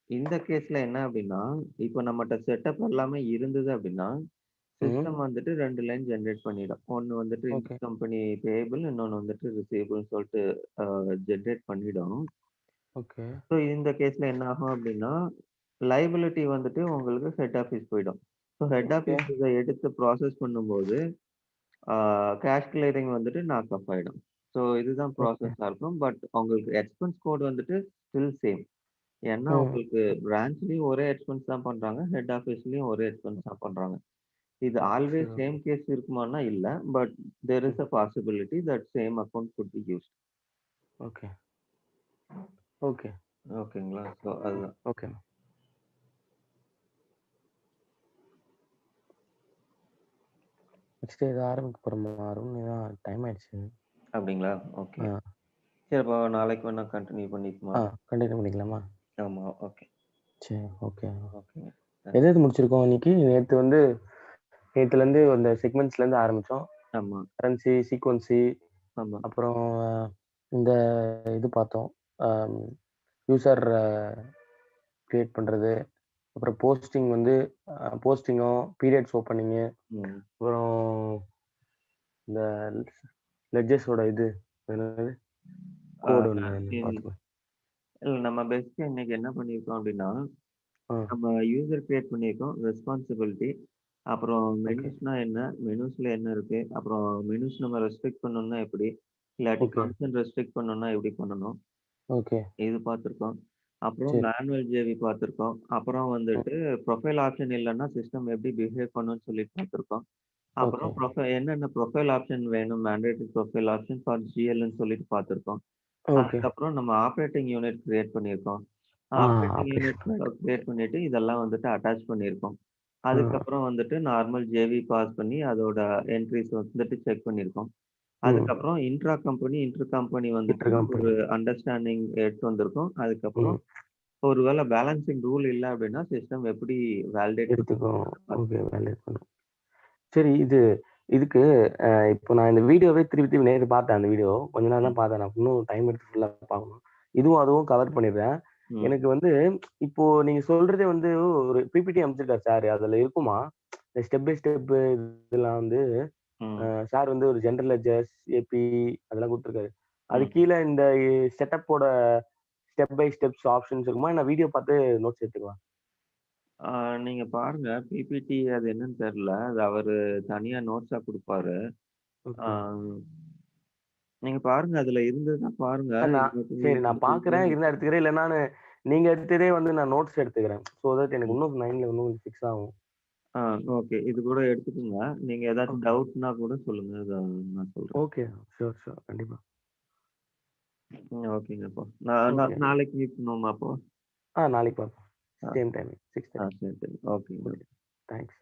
இந்த கேஸ்ல என்ன அப்டின்னா, இப்போ நம்மட்ட செட்டப் எல்லாமே இருந்தது அப்டின்னா, ம்ஹ்ம். சிஸ்டம் வந்துட்டு 2 லைன் ஜெனரேட் பண்ணிடும். ஒண்ணு வந்துட்டு ஓகே. இன்டர் கம்பெனி பேயபிள், இன்னொன்னு வந்துட்டு ரிசீவபிள்னு சொல்ட்டு ஜெனரேட் பண்ணிடும். ஓகே. ஸோ இந்த கேஸ்ல என்ன ஆகும் அப்டின்னா, லைபிலிட்டி வந்துட்டு உங்களுக்கு ஹெட் ஆஃபீஸ் போயிடும். So head okay. ஆஃபீஸ் இத எடுத்து ப்ராசஸ் பண்ணும்போது, ஆ கேஷ் கிளியரிங் வந்துட்டு நாக் ஆஃப் ஆயிடும். ஸோ இதுதான் ஓகே. ப்ராசஸா இருக்கும். பட் உங்களுக்கு எக்ஸ்பென்ஸ் கோட் வந்துட்டு ஸ்டில் சேம். ஏன்னா ம். உங்களுக்கு பிரான்ச்லயும் ஒரே எக்ஸ்பென்ஸ் தான் பண்றாங்க. ஹெட் ஆஃபீஸ்லயும் ஒரே எக்ஸ்பென்ஸ் தான் பண்றாங்க. இது சரி. ஆல்வேஸ் சேம் கேஸ் இருக்குமான்னா இல்ல. பட் தேர் ம். Is a possibility that same account could be used. Okay. Okay. ஓகேங்களா? ஸோ அதுதான். ஓகே. நெக்ஸ்ட் ஏதோ ஆரம்பிக்க போறோமா? அருண் ஏதான் டைம் ஆயிடுச்சு. அப்டிங்களா? ஓகே. ஆ. சரி அப்போ நாளைக்கு வேணா கன்டின்யூ பண்ணிக்குமா? ஆ. கன்டின்யூ பண்ணிக்கலாமா? ஆமா. ஓகே. சரி. ஓகே. ஓகேங்க. எது தேங்க்ஸ். எது முடிச்சிருக்கோம் இன்னைக்கு? நேத்துலருந்து அந்த செக்மெண்ட்ஸ்லேருந்து ஆரம்பிச்சோம். ஆமா, கரன்சி, சீக்வன்சி ஆமா. அப்புறம் இந்த இது பார்த்தோம். அம் யூசர் கிரியேட் பண்றது. அப்புறம் போஸ்டிங்கும், பீரியட்ஸ் ஓப்பனிங்கு, ம். அப்புறம் இந்த லெட்ஜர்ஸோட இது என்னது? ஆ கோட் ஒண்ணு இன் பார்த்தோமே. இல்ல நம்ம பெஸ்ட் இன்னைக்கு என்ன பண்ணியிருக்கோம் அப்டின்னா, ஆ. நம்ம யூசர் கிரியேட் பண்ணியிருக்கோம். ரெஸ்பான்சிபிலிட்டி. அப்புறம் ஓகே. மெனூஸ்னா என்ன? மெனூஸ்ல என்ன இருக்கு? அப்புறம் மெனூஸ் நம்ம ரெஸ்ட்ரிக்ட் பண்ணணும்னா எப்படி? இல்லாட்டி ஓகே. ஃபங்ஷன் ரெஸ்ட்ரிக்ட் பண்ணணும்னா எப்படி பண்ணணும்? ஓகே. இது பார்த்துருக்கோம். அப்புறம் சரி. மேனுவல் ஜேவி பார்த்துருக்கோம். அப்புறம் ம். வந்துட்டு ப்ரொஃபைல் ஆப்ஷன் இல்லன்னா சிஸ்டம் எப்படி பிஹேவ் பண்ணும்னு சொல்லி பார்த்துருக்கோம். ஓகே. அப்புறம் என்னென்ன ப்ரொஃபைல் ஆப்ஷன் வேணும்? மேண்டேட்டரி ப்ரொஃபைல் ஆப்ஷன் ஃபார் ஜிஎல்ன்னு சொல்லிட்டு பார்த்துருக்கோம். ஓகே. அதுக்கப்புறம் நம்ம ஆப்பரேட்டிங் யூனிட் கிரியேட் பண்ணியிருக்கோம். ஆ ஆப்பரேட்டிங் யூனிட் ஆப்ரேஷன். கிரியேட் பண்ணிட்டு இதெல்லாம் வந்துட்டு அட்டாச் பண்ணியிருக்கோம். ஆ. அதுக்கப்புறம் வந்துட்டு நார்மல் ஜேவி பாஸ் பண்ணி அதோட என்ட்ரீஸ் வந்துட்டு செக் பண்ணியிருக்கோம். ம். அதுக்கப்புறம் இன்டர் கம்பெனி வந்துட்டு இன்டர் ஒரு கம்பெனி. அண்டர்ஸ்டாண்டிங் எடுத்து வந்திருக்கோம். அதுக்கப்புறம் ம். ஒரு வேள பேலன்சிங் ரூல் இல்ல அப்படின்னா, சிஸ்டம் எப்படி வேலிடேட் எடுத்துக்கும். பண்ணும்ன்றத பார்த்து ஓகே. வேலிடேட் பண்ணும். சரி இதுக்கு இப்போ நான் இந்த வீடியோவே திருப்பி திருப்பி நேத்து பார்த்தேன் அந்த வீடியோ. கொஞ்ச நேரம் ம், தான் பார்த்தேன். நான் இன்னும் டைம் எடுத்து ஃபுல்லா பார்க்கணும். இதுவும் அதுவும் கவர் பண்ணிடுறேன். ம். எனக்கு இப்போ நீங்க சொல்றதே ஒரு பிபிடி அனுப்பிச்சிருக்காரு சாரு. அதுல இருக்குமா? இந்த ஸ்டெப் பை ஸ்டெப் இதெல்லாம் ம். சார் ஒரு ஜெனரல் லெட்ஜர்ஸ், ஏபி அதெல்லாம் குடுத்துருக்காரு. அது ம். கீழ இந்த செட்டப்போட ஸ்டெப் பை ஸ்டெப்ஸ் ஆப்ஷன்ஸ் இருக்குமா? நான் வீடியோ பார்த்து நோட்ஸ் எடுத்துக்கவா? ஆ நீங்க பாருங்க. பிபிடி அது என்னன்னு தெரியல. அது அவரு தனியா நோட்ஸா குடுப்பாரு. ஆ ஓகே. நீங்க பாருங்க. அதுல இருந்ததுன்னா பாருங்க. நான் இல்லாட்டி சரி நான் உங்களுக்கு பார்க்குறேன். இல்லன்னு இருந்தா எடுத்துக்கிறேன். இல்ல நீங்க எடுத்ததே நான் நோட்ஸ் எடுத்துக்கிறேன். ஸோ தட் எனக்கு ம். இன்னும் மைண்ட்ல இன்னும் கொஞ்சம் ஃபிக்ஸ் ஆகும். ஆ ஓகே. இது கூட எடுத்துக்கங்க. நீங்க ஏதாச்சும் ஓகே. டவுட்னா கூட சொல்லுங்க. அத நான் சொல்றேன். ஓகே. Sure, sure. கண்டிப்பா. ஓகேங்க அப்போ. நான் ஓகே. நாளைக்கு மீட் பண்ணுவோமா அப்போ? நாளைக்கு பார்ப்போம். ஆ, சேம் டைமிங் 6:30. சரி, சரி. ஓகேங்க. ஓகே. தேங்க்ஸ்.